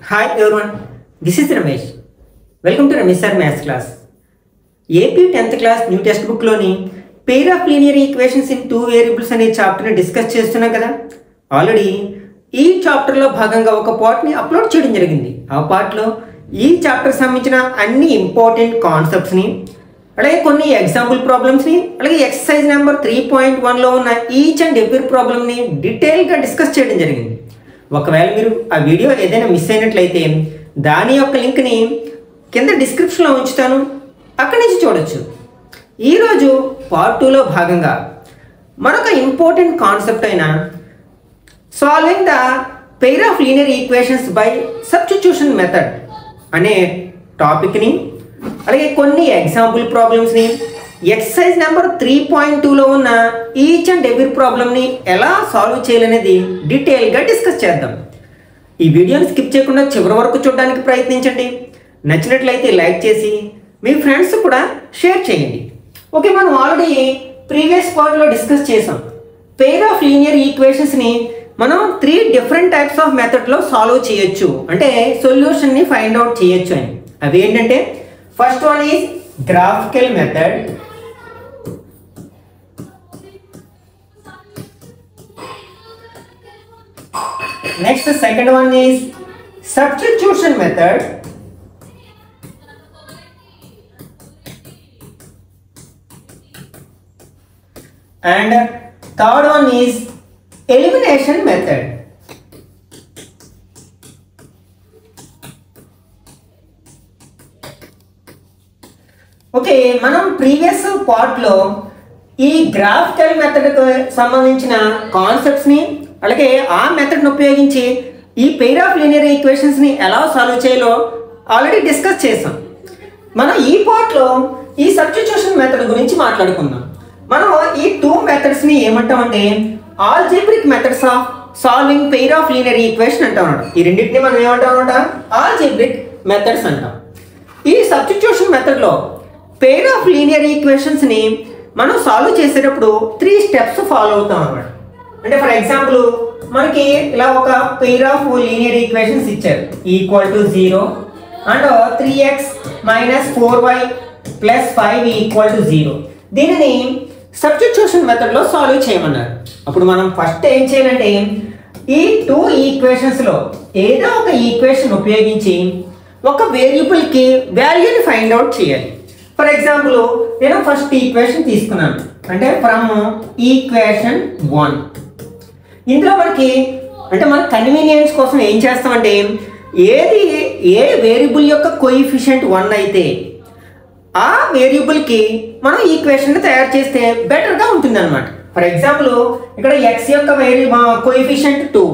Hi everyone, this is Ramesh. Welcome to Ramesh Sir Maths class. AP 10th class new textbook లోని pair of linear equations in two variables అనే చాప్టర్ని discuss చేస్తున్నాం కదా. Already ఈ చాప్టర్లో భాగంగా ఒక పార్ట్ని అప్లోడ్ చేయడం జరిగింది. ఆ పార్ట్లో ఈ చాప్టర్కి సంబంధించిన అన్ని ఇంపార్టెంట్ కాన్సెప్ట్స్ని అలాగే కొన్ని ఎగ్జాంపుల్ ప్రాబ్లమ్స్ని అలాగే ఎక్సర్సైజ్ నెంబర్ 3.1లో ఉన్న ఈచ్ అండ్ ఎవ్రీ ప్రాబ్లమ్ని డీటెయిల్గా డిస్కస్ చేయడం జరిగింది. ఒకవేళ మీరు ఆ వీడియో ఏదైనా మిస్ అయినట్లయితే దాని యొక్క లింక్ని కింద డిస్క్రిప్షన్లో ఉంచుతాను, అక్కడి నుంచి చూడొచ్చు. ఈరోజు పార్ట్ 2లో భాగంగా మరొక ఇంపార్టెంట్ కాన్సెప్ట్ అయిన solving the pair of linear equations by substitution method అనే టాపిక్ని అలాగే కొన్ని ఎగ్జాంపుల్ ప్రాబ్లమ్స్ని ఎక్సర్సైజ్ నెంబర్ 3.2లో ఉన్న ఈచ్ అండ్ ఎవ్రీ ప్రాబ్లమ్ని ఎలా సాల్వ్ చేయాలనేది డీటెయిల్గా డిస్కస్ చేద్దాం. ఈ వీడియోని స్కిప్ చేయకుండా చివరి వరకు చూడడానికి ప్రయత్నించండి. నచ్చినట్లయితే లైక్ చేసి మీ ఫ్రెండ్స్ కూడా షేర్ చేయండి. ఓకే, మనం ఆల్రెడీ ప్రీవియస్ పార్ట్లో డిస్కస్ చేసాం. పెయిర్ ఆఫ్ లీనియర్ ఈక్వేషన్స్ని మనం 3 డిఫరెంట్ టైప్స్ ఆఫ్ మెథడ్లో సాల్వ్ చేయొచ్చు, అంటే సొల్యూషన్ని ఫైండ్ అవుట్ చేయొచ్చు అని. అవి ఏంటంటే first one is graphical method, next second one is substitution method, and third one is elimination method. Okay, మనం ప్రీవియస్ పార్ట్లో ఈ గ్రాఫికల్ మెథడ్కి సంబంధించిన కాన్సెప్ట్స్ని అలాగే ఆ మెథడ్ని ఉపయోగించి ఈ పెయిర్ ఆఫ్ లీనియర్ ఈక్వేషన్స్ని ఎలా సాల్వ్ చేయాలో ఆల్రెడీ డిస్కస్ చేసాం. మనం ఈ పార్ట్లో ఈ సబ్స్టిట్యూషన్ మెథడ్ గురించి మాట్లాడుకుందాం. మనం ఈ 2 మెథడ్స్ని ఏమంటామంటే algebraic methods of solving pair of linear equation అంటాం. ఈ రెండింటిని మనం ఏమంటామన్నమాట, ఆల్జీబ్రిక్ మెథడ్స్ అంటాం. ఈ సబ్స్టిట్యూషన్ మెథడ్లో పెయిర్ ఆఫ్ లీనియర్ ఈక్వేషన్స్ని మనం సాల్వ్ చేసేటప్పుడు 3 స్టెప్స్ ఫాలో అవుతాం అన్నమాట. అంటే ఫర్ ఎగ్జాంపుల్ మనకి ఇలా ఒక పెయిర్ ఆఫ్ లీనియర్ ఈక్వేషన్స్ ఇచ్చారు, equal to 0 and 3x minus 4y plus 5 equal to 0. దీనిని సబ్స్టిట్యూషన్ మెథడ్లో సాల్వ్ చేయమన్నారు. అప్పుడు మనం ఫస్ట్ ఏం చేయాలంటే ఈ 2 ఈక్వేషన్స్లో ఏదో ఒక ఈక్వేషన్ ఉపయోగించి ఒక వేరియబుల్కి వాల్యూని ఫైండ్ అవుట్ చేయాలి. ఫర్ ఎగ్జాంపుల్ నేను ఫస్ట్ ఈక్వేషన్ తీసుకున్నాను, అంటే ఫ్రమ్ ఈక్వేషన్ 1. ఇందులో మనకి అంటే మన కన్వీనియన్స్ కోసం ఏం చేస్తామంటే ఏ వేరియబుల్ యొక్క కోఎఫిషియంట్ 1 అయితే ఆ వేరియబుల్కి మనం ఈక్వేషన్ తయారు చేస్తే బెటర్గా ఉంటుంది అనమాట. ఫర్ ఎగ్జాంపుల్ ఇక్కడ x యొక్క కోఎఫిషియంట్ 2,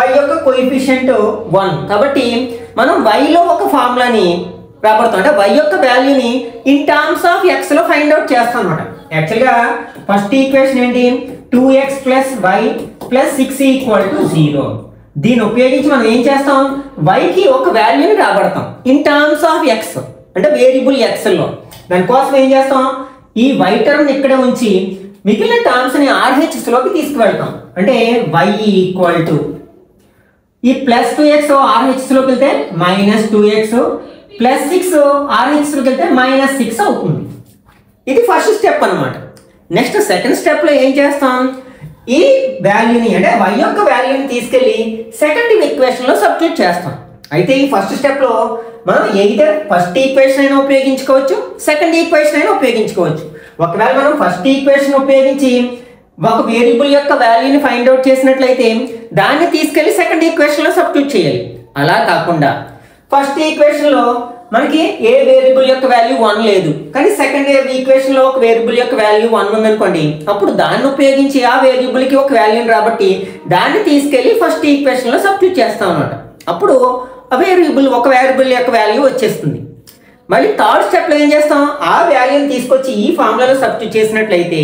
y యొక్క కోఎఫిషియంట్ 1. కాబట్టి మనం yలో ఒక ఫార్ములాని రాబడతాం, అంటే y యొక్క వాల్యూని ఇన్ టర్మ్స్ ఆఫ్ xలో ఫైండ్ అవుట్ చేస్తాం అనమాట. యాక్చువల్గా ఫస్ట్ ఈక్వేషన్ ఏంటి, 2x plus y plus 6 equal to 0. దీన్ని ఉపయోగించి మనం ఏం చేస్తాం, yకి ఒక వాల్యూని రాబడతాం ఇన్ టర్మ్స్ ఆఫ్ x, అంటే వేరియబుల్ xలో. దానికోసం ఏం చేస్తాం, ఈ y టర్మ్ని ఇక్కడే ఉంచి మిగిలిన టర్మ్స్ని RHSలోకి తీసుకువెళ్తాం. అంటే y ఈక్వల్ టు ఈ ప్లస్ 2x RHSలోకి వెళ్తే మైనస్ 2x ప్లస్ 6 RHSలోకి వెళ్తే మైనస్ 6 అవుతుంది. ఇది ఫస్ట్ స్టెప్ అనమాట. నెక్స్ట్ సెకండ్ స్టెప్లో ఏం చేస్తాం, ఈ వాల్యూని అంటే y యొక్క వాల్యూని తీసుకెళ్ళి సెకండ్ ఈక్వేషన్లో సబ్స్టిట్యూట్ చేస్తాం. అయితే ఈ ఫస్ట్ స్టెప్లో మనం ఎయిదర్ ఫస్ట్ ఈక్వేషన్ అయినా ఉపయోగించుకోవచ్చు, సెకండ్ ఈక్వేషన్ అయినా ఉపయోగించుకోవచ్చు. ఒకవేళ మనం ఫస్ట్ ఈక్వేషన్ ఉపయోగించి ఒక వేరియబుల్ యొక్క వాల్యూని ఫైండ్ అవుట్ చేసినట్లయితే దాన్ని తీసుకెళ్ళి సెకండ్ ఈక్వేషన్లో సబ్స్టిట్యూట్ చేయాలి. అలా కాకుండా ఫస్ట్ ఈక్వేషన్లో మనకి ఏ వేరియబుల్ యొక్క వాల్యూ 1 లేదు, కానీ సెకండ్ ఈక్వేషన్లో ఒక వేరియబుల్ యొక్క వాల్యూ 1 ఉందనుకోండి, అప్పుడు దాన్ని ఉపయోగించి ఆ వేరియబుల్కి ఒక వాల్యూని రాబట్టి దాన్ని తీసుకెళ్ళి ఫస్ట్ ఈక్వేషన్లో సబ్స్టిట్యూట్ చేస్తాం అన్నమాట. అప్పుడు ఒక వేరియబుల్ యొక్క వాల్యూ వచ్చేస్తుంది. మళ్ళీ థర్డ్ స్టెప్లో ఏం చేస్తాం, ఆ వాల్యూని తీసుకొచ్చి ఈ ఫార్ములాలో సబ్స్టిట్యూట్ చేసినట్లయితే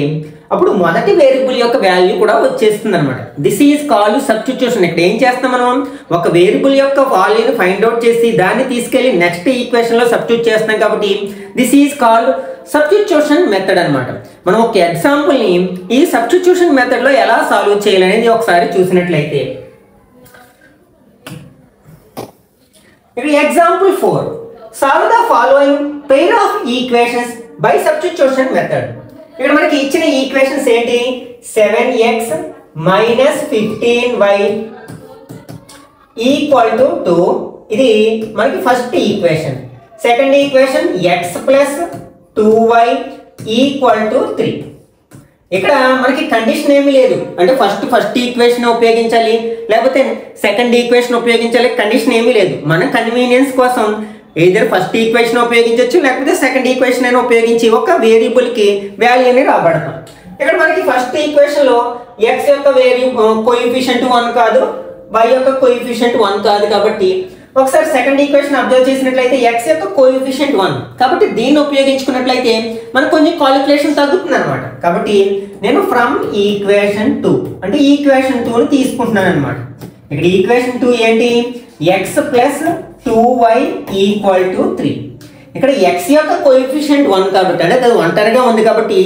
అప్పుడు మొదటి వేరియబుల్ యొక్క వాల్యూ కూడా వచ్చేస్తుంది అనమాట. This is called substitution. ఇక్కడ ఏం చేస్తాం, మనం ఒక వేరియబుల్ యొక్క వాల్యూని ఫైండ్ అవుట్ చేసి దాన్ని తీసుకెళ్లి నెక్స్ట్ ఈక్వేషన్లో సబ్స్టిట్యూట్ చేస్తాం. కాబట్టి this is called substitution method అనమాట. మనం ఒక ఎగ్జాంపుల్ని ఈ సబ్స్టిట్యూషన్ మెథడ్లో ఎలా సాల్వ్ చేయాలనేది ఒకసారి చూసినట్లయితే ఇక్కడ example 4, solve the following pair of equations by substitution method. ఇక్కడ మనకి ఇచ్చిన ఈక్వేషన్స్ ఏంటి? 7x minus 15y equal to 2, ఇది మనకి first equation. Second equation x plus 2y equal to 3. ఇక్కడ మనకి కండిషన్ ఏమీ లేదు, అంటే ఫస్ట్ ఈక్వేషన్ ఉపయోగించాలి లేకపోతే సెకండ్ ఈక్వేషన్ ఉపయోగించాలి, కండిషన్ ఏమీ లేదు. మన కన్వీనియన్స్ కోసం ఏదైనా ఫస్ట్ ఈక్వేషన్ ఉపయోగించవచ్చు లేకపోతే సెకండ్ ఈక్వేషన్ అయినా ఉపయోగించి ఒక వేరియబుల్కి వాల్యూని రాబడతాం. ఇక్కడ మనకి ఫస్ట్ ఈక్వేషన్ లో x యొక్క కోఎఫిషియంట్ 1 కాదు, y యొక్క కోఎఫిషియంట్ 1 కాదు, కాబట్టి ఒకసారి సెకండ్ ఈక్వేషన్ అబ్జర్వ్ చేసినట్లయితే x యొక్క కోఎఫిషియంట్ 1, కాబట్టి దీన్ని ఉపయోగించుకున్నట్లయితే మనకు కొంచెం కాలిక్యులేషన్ తగ్గుతుంది అనమాట. కాబట్టి నేను ఫ్రమ్ ఈక్వేషన్ 2 అంటే ఈక్వేషన్ 2ని తీసుకుంటున్నాను అనమాట. ఇక్కడ ఈక్వేషన్ 2 ఏంటి? x plus 2y equal to 3. ఇక్కడ x యొక్క కోఎఫిషియంట్ 1 కాబట్టి, అంటే అది ఒంటరిగా ఉంది కాబట్టి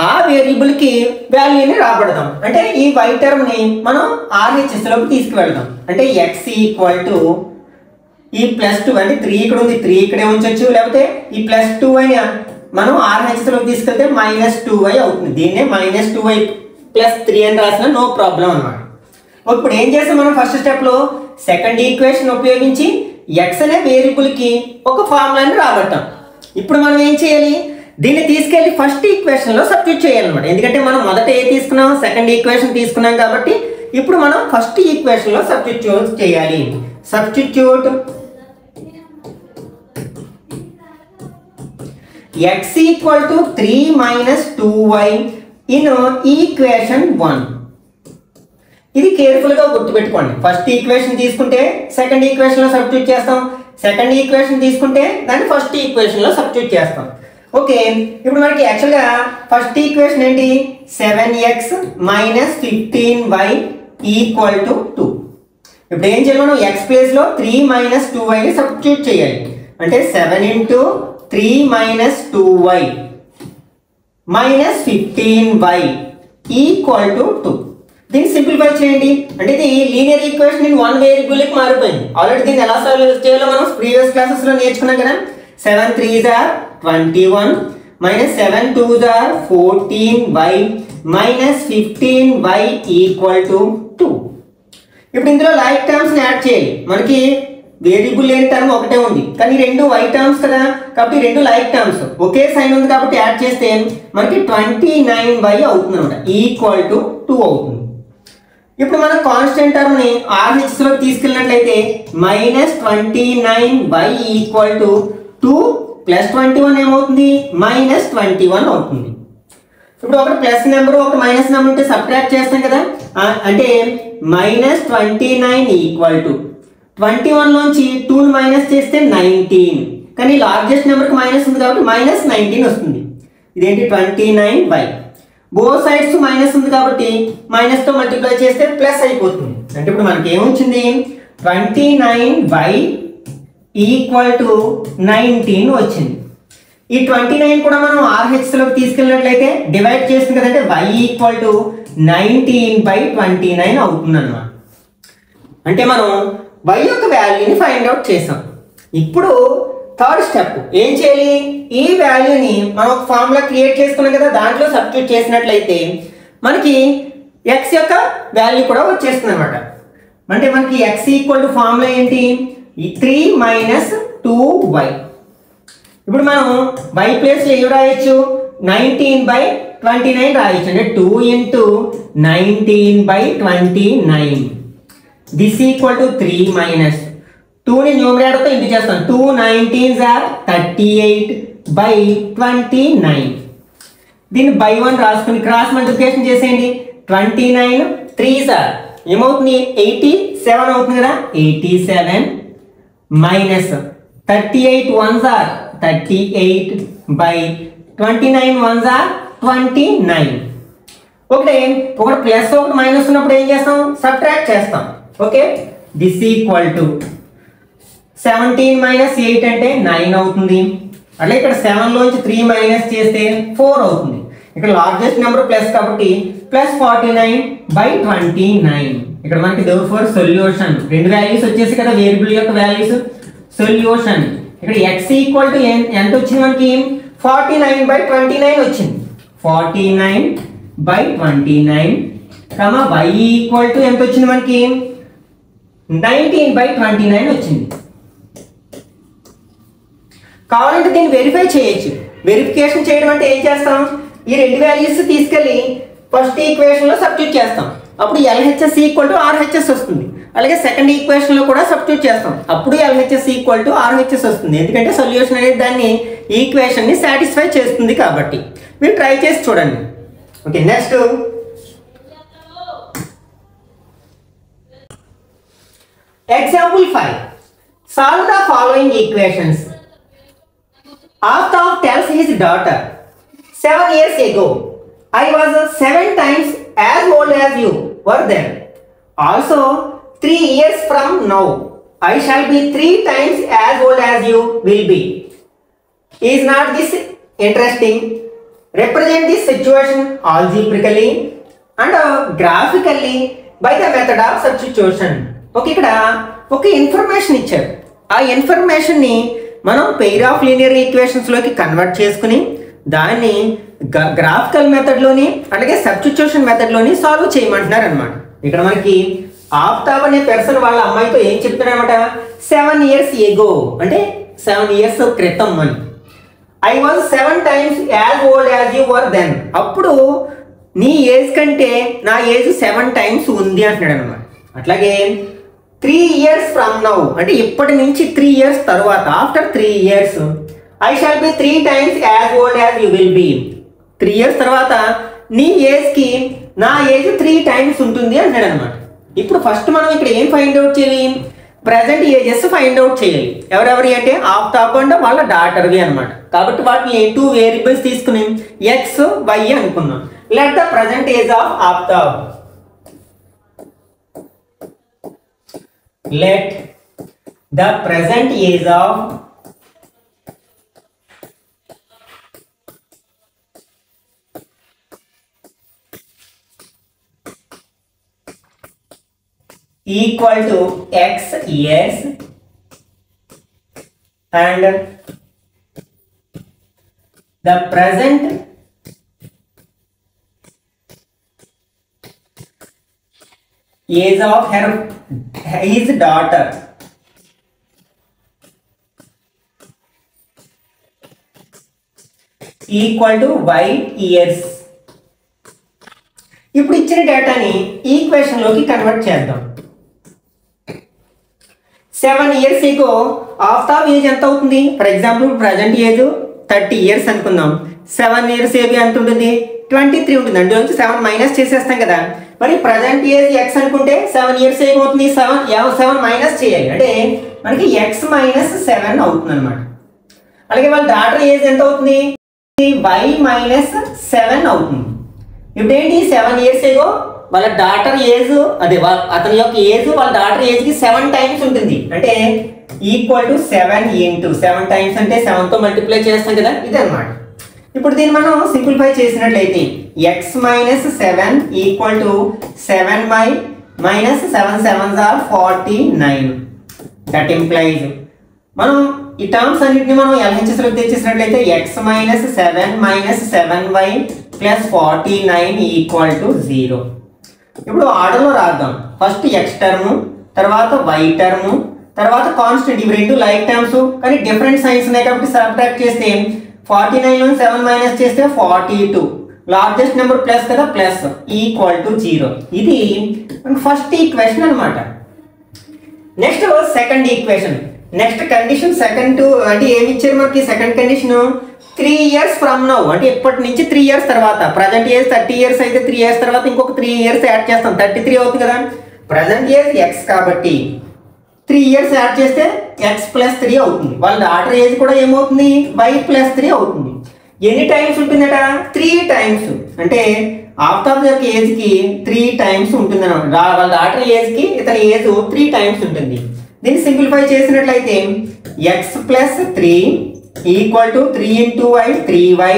ఆ వేరియబుల్కి వాల్యూని రాబడదాం. అంటే ఈ y టర్మ్ని మనం RHS లోకి తీసుకువెళ్దాం. అంటే x ఈక్వల్ టు ఈ +2, అంటే 3 ఇక్కడ ఉంది, 3 ఇక్కడే ఉంచవచ్చు, లేకపోతే ఈ +2y మనం RHS లోకి తీసుకెళ్తే -2y అవుతుంది. దీన్నే -2y + 3 అని రాసిన నో ప్రాబ్లం అన్నమాట. ఇప్పుడు ఏం చేస్తాం మనం? ఫస్ట్ స్టెప్ లో సెకండ్ ఈక్వేషన్ ఉపయోగించి x అనే వేరియబుల్కి ఒక ఫార్ములాని రాబట్టాం. ఇప్పుడు మనం ఏం చేయాలి? దీన్ని తీసుకెళ్లి ఫస్ట్ ఈక్వేషన్ లో సబ్స్టిట్యూట్ చేయాలన్నమాట. ఎందుకంటే మనం మొదట ఏ తీసుకున్నాం? సెకండ్ ఈక్వేషన్ తీసుకున్నాం కాబట్టి ఇప్పుడు మనం ఫస్ట్ ఈక్వేషన్ లో సబ్స్టిట్యూట్ చేయాలి. Substitute x equal to 3 minus 2y in equation 1. ఇది కేర్ఫుల్ గా గుర్తుపెట్టుకోండి. ఫస్ట్ ఈక్వేషన్ తీసుకుంటే సెకండ్ ఈక్వేషన్ లో సబ్స్టిట్యూట్ చేస్తాం, సెకండ్ ఈక్వేషన్ తీసుకుంటే దాన్ని ఫస్ట్ ఈక్వేషన్ లో సబ్స్టిట్యూట్ చేస్తాం. ఓకే, ఇప్పుడు మనకి యాక్చువల్గా ఫస్ట్ ఈక్వేషన్ ఏంటి? 7x minus 15y equal to 2. ఇప్పుడు ఏం చేయాలి? మనం x ప్లేస్ లో 3 మైనస్ 2yని సబ్స్టిట్యూట్ చేయాలి. అంటే 7 into 3 minus 2y minus 15y equal to 2. దీన్ని సింప్లిఫై చేయండి. అంటే ఇది లీనియర్ ఈక్వేషన్ ఇన్ వన్ వేరియబుల్కి మారిపోయింది. ఆల్రెడీ దీన్ని ఎలా సాల్వ్ చేయాలో మనం ప్రీవియస్ క్లాసెస్ లో నేర్చుకున్నాం కదా. 7 3s are 21 minus 7 2s are 14y minus 15y equal to 2. ఇప్పుడు ఇందులో లైక్ టర్మ్స్ ని యాడ్ చేయాలి. మనకి వేరియబుల్ లేని టర్మ్ ఒకటే ఉంది, కానీ రెండు y టర్మ్స్ కదా, కాబట్టి రెండు లైక్ టర్మ్స్ ఒకే సైన్ ఉంది కాబట్టి యాడ్ చేస్తే మనకి 29y అవుతుంది అనమాట, ఈక్వల్ టు 2 అవుతుంది. ఇప్పుడు మనం కాన్స్టెంట్ టర్మ్ ని RHS లోకి తీసుకెళ్ళినట్లయితే -29y ఈక్వల్ టు 2 ప్లస్ 21 ఏమవుతుంది? -21 అవుతుంది. ఇప్పుడు ఒక ప్లస్ నెంబర్ ఒక మైనస్ నెంబర్ ఉంటే సబ్ట్రాక్ట్ చేస్తాం కదా, అంటే -29 ఈక్వల్ టు 21 నుంచి 2 మైనస్ చేస్తే 19, కానీ లార్జెస్ట్ నెంబర్కి మైనస్ ఉంది కాబట్టి -19 వస్తుంది. ఇదేంటి? 29y. బోత్ సైడ్స్ మైనస్ ఉంది కాబట్టి మైనస్ తో మల్టిప్లై చేస్తే ప్లస్ అయిపోతుంది. అంటే ఇప్పుడు మనకి ఏమొచ్చింది? 29y ఈక్వల్ టు 19 వచ్చింది. ఈ 29 కూడా మనం RHS లోకి తీసుకెళ్ళినట్లయితే డివైడ్ చేస్తుంది కదంటే y ఈక్వల్ టు 19/29 అవుతుంది అన్నమాట. అంటే మనం y యొక్క వాల్యూని ఫైండ్ అవుట్ చేసాం. ఇప్పుడు థర్డ్ స్టెప్ ఏం చేయాలి? ఈ వాల్యూని మనం ఒక ఫార్ములా క్రియేట్ చేసుకున్నాం కదా, దాంట్లో సబ్స్టిట్యూట్ చేసినట్లయితే మనకి x యొక్క వాల్యూ కూడా వచ్చేస్తుంది అనమాట. అంటే మనకి x ఈక్వల్ టు ఫార్ములా ఏంటి? 3 మైనస్ 2y. ఇప్పుడు మనం y ప్లేస్ లో ఏం రాయొచ్చు? 19/29 రాయొచ్చు. అంటే 2 into 19/29. This equal to 3 minus 2ని న్యూమరేటర్తో ఇంటూ చేస్తాం. 2 19s are 38/29. దీన్ని బై 1 రాసుకుని క్రాస్ మల్టిప్లికేషన్ చేసేయండి. 29 3s are ఏమవుతుంది? 87 అవుతుంది కదా. 87 minus 38 1s are 38/29 1s are 29. ఒకటి ప్లస్ ఒకటి మైనస్ ఉన్నప్పుడు ఏం చేస్తాం? సబ్ట్రాక్ట్ చేస్తాం. Okay, this equal to 17 minus 8 అంటే 9 అవుతుంది. అట్లా ఇక్కడ 7 లోంచి 3 మైనస్ చేస్తే 4 అవుతుంది. ఇక్కడ లార్జెస్ట్ నెంబర్ ప్లస్ కాబట్టి ప్లస్ 49/29. ఇక్కడ మనకి therefore సొల్యూషన్ రెండు వాల్యూస్ వచ్చేసి కదా వేరియబుల్ యొక్క వాల్యూస్. సొల్యూషన్. ఇక్కడ x ఈక్వల్ టు ఎంత వచ్చింది మనకి 49/29 వచ్చింది. 49/29 y ఈక్వల్ టు ఎంత వచ్చింది మనకి 19/29 వచ్చింది. కావాలంటే దీన్ని వెరిఫై చేయొచ్చు. వెరిఫికేషన్ చేయడం అంటే ఏం చేస్తాం, ఈ రెండు వాల్యూస్ తీసుకెళ్ళి ఫస్ట్ ఈక్వేషన్లో సబ్స్టిట్యూట్ చేస్తాం. అప్పుడు LHS ఈక్వల్ టు RHS వస్తుంది. అలాగే సెకండ్ ఈక్వేషన్లో కూడా సబ్స్టిట్యూట్ చేస్తాం. అప్పుడు LHS ఈక్వల్ టు RHS వస్తుంది. ఎందుకంటే సొల్యూషన్ అనేది దాన్ని ఈక్వేషన్ని సాటిస్ఫై చేస్తుంది కాబట్టి. మీరు ట్రై చేసి చూడండి. Okay, next example 5. Solve the following equations. Aftab tells his daughter, 7 years ago, I was 7 times as old as you were then. Also, 3 years from now, I shall be 3 times as old as you will be. Is not this interesting? Represent this situation algebraically and graphically by the method of substitution. Okay, ఇక్కడ ఒక information ఇచ్చారు. ఆ ఇన్ఫర్మేషన్ని మనం pair of linear ఈక్వేషన్స్లోకి convert చేసుకుని దాన్ని graphical మెథడ్లోని అలాగే substitution మెథడ్లోని solve చేయమంటున్నారు అనమాట. ఇక్కడ మనకి ఆఫ్తాబ్ అనే పర్సన్ వాళ్ళ అమ్మాయితో ఏం చెప్తున్నాడు అనమాట, 7 years ago అంటే 7 years క్రితం అని. I was 7 times as old as you were then. అప్పుడు నీ ఏజ్ కంటే నా ఏజ్ 7 times ఉంది అంటున్నాడు అనమాట. అట్లాగే 3 years from now అంటే ఇప్పటి నుంచి 3 years తర్వాత, after 3 years I shall be 3 times as old as you will be. 3 years తర్వాత నీ ఏజ్కి నా ఏజ్ 3 times ఉంటుంది అంటున్నాడు అనమాట. ఇప్పుడు ఫస్ట్ మనం ఇక్కడ ఏం ఫైండ్ అవుట్ చేయాలి, ప్రజెంట్ ఏజెస్ ఫైండ్ అవుట్ చేయాలి. ఎవరెవరి అంటే ఆఫ్తాబ్ అంటే వాళ్ళ డాటర్వి అనమాట. కాబట్టి వాటిని 2 వేరియబుల్స్ తీసుకుని x y అనుకున్నాం. Let the present age of Aftab. Let the present age of equal to x years and the present age of his daughter equal to y years. ఇప్పుడు ఇచ్చిన డేటాని ఈక్వేషన్లోకి కన్వర్ట్ చేద్దాం. 7 years ago ఆఫ్తాబ్ ఏజ్ ఎంత అవుతుంది, for example present age 30 years అనుకుందాం. 7 years age ఎంత ఉంటుంది, 23 ఉంటుంది. అందులోంచి 7 మైనస్ చేసేస్తాం కదా. మరి ప్రజెంట్ ఏజ్ x అనుకుంటే 7 years ఏమవుతుంది, 7 మైనస్ చేయాలి అంటే మనకి x మైనస్ 7 అవుతుంది అనమాట. అలాగే వాళ్ళ డాటర్ ఏజ్ ఎంత అవుతుంది, y మైనస్ 7 అవుతుంది. ఇప్పుడు ఏంటి 7 years ఏగో వాళ్ళ డాటర్ ఏజ్ అదే అతని యొక్క ఏజ్ వాళ్ళ డాటర్ ఏజ్కి 7 times ఉంటుంది. అంటే ఈక్వల్ టు 7 into 7 times అంటే 7తో మల్టిప్లై చేస్తాం కదా, ఇది అనమాట. ఇప్పుడు దీన్ని మనం సింప్లిఫై చేసినట్లయితే x minus 7 equal to 7y minus 7 7s are 49. That implies మనం ఈ టర్మ్స్ అన్నింటినీ మనం LHSలోకి తెచ్చేసినట్లయితే x minus 7 minus 7y plus 49 equal to 0. ఇప్పుడు ఆర్డర్లో రాద్దాం. ఫస్ట్ x టర్మ్, తర్వాత y టర్మ్, తర్వాత కాన్స్టెంట్. ఇవి రెండు లైక్ టర్మ్స్ కానీ డిఫరెంట్ సైన్స్ ఉన్నాయి కాబట్టి సబ్ట్రాక్ట్ చేస్తే 49 నుంచి 7 మైనస్ చేస్తే 42. లార్జెస్ట్ నెంబర్ ప్లస్ కదా, ప్లస్ ఈక్వల్ టు 0. ఇది ఫస్ట్ ఈక్వేషన్ అనమాట. Next second equation. Next condition second అంటే ఏమి ఇచ్చారు మనకి, second condition 3 years from now అంటే ఇప్పటి నుంచి 3 years తర్వాత. ప్రజెంట్ ఏజ్ 30 years అయితే 3 years తర్వాత ఇంకొక 3 years యాడ్ చేస్తాం, 33 అవుతుంది కదా. ప్రజెంట్ ఏజ్ x కాబట్టి 3 years యాడ్ చేస్తే x ప్లస్ 3 అవుతుంది. వాళ్ళ డాటర్ ఏజ్ కూడా ఏమవుతుంది, y ప్లస్ 3 అవుతుంది. ఎన్ని టైమ్స్ ఉంటుందట, 3 times. అంటే ఆఫ్తాబ్ యొక్క ఏజ్కి 3 times ఉంటుంది అనమాట. వాళ్ళ డాటర్ ఏజ్కి ఇతని ఏజ్ 3 times ఉంటుంది. దీన్ని సింప్లిఫై చేసినట్లయితే x plus 3 equal to 3 into y 3y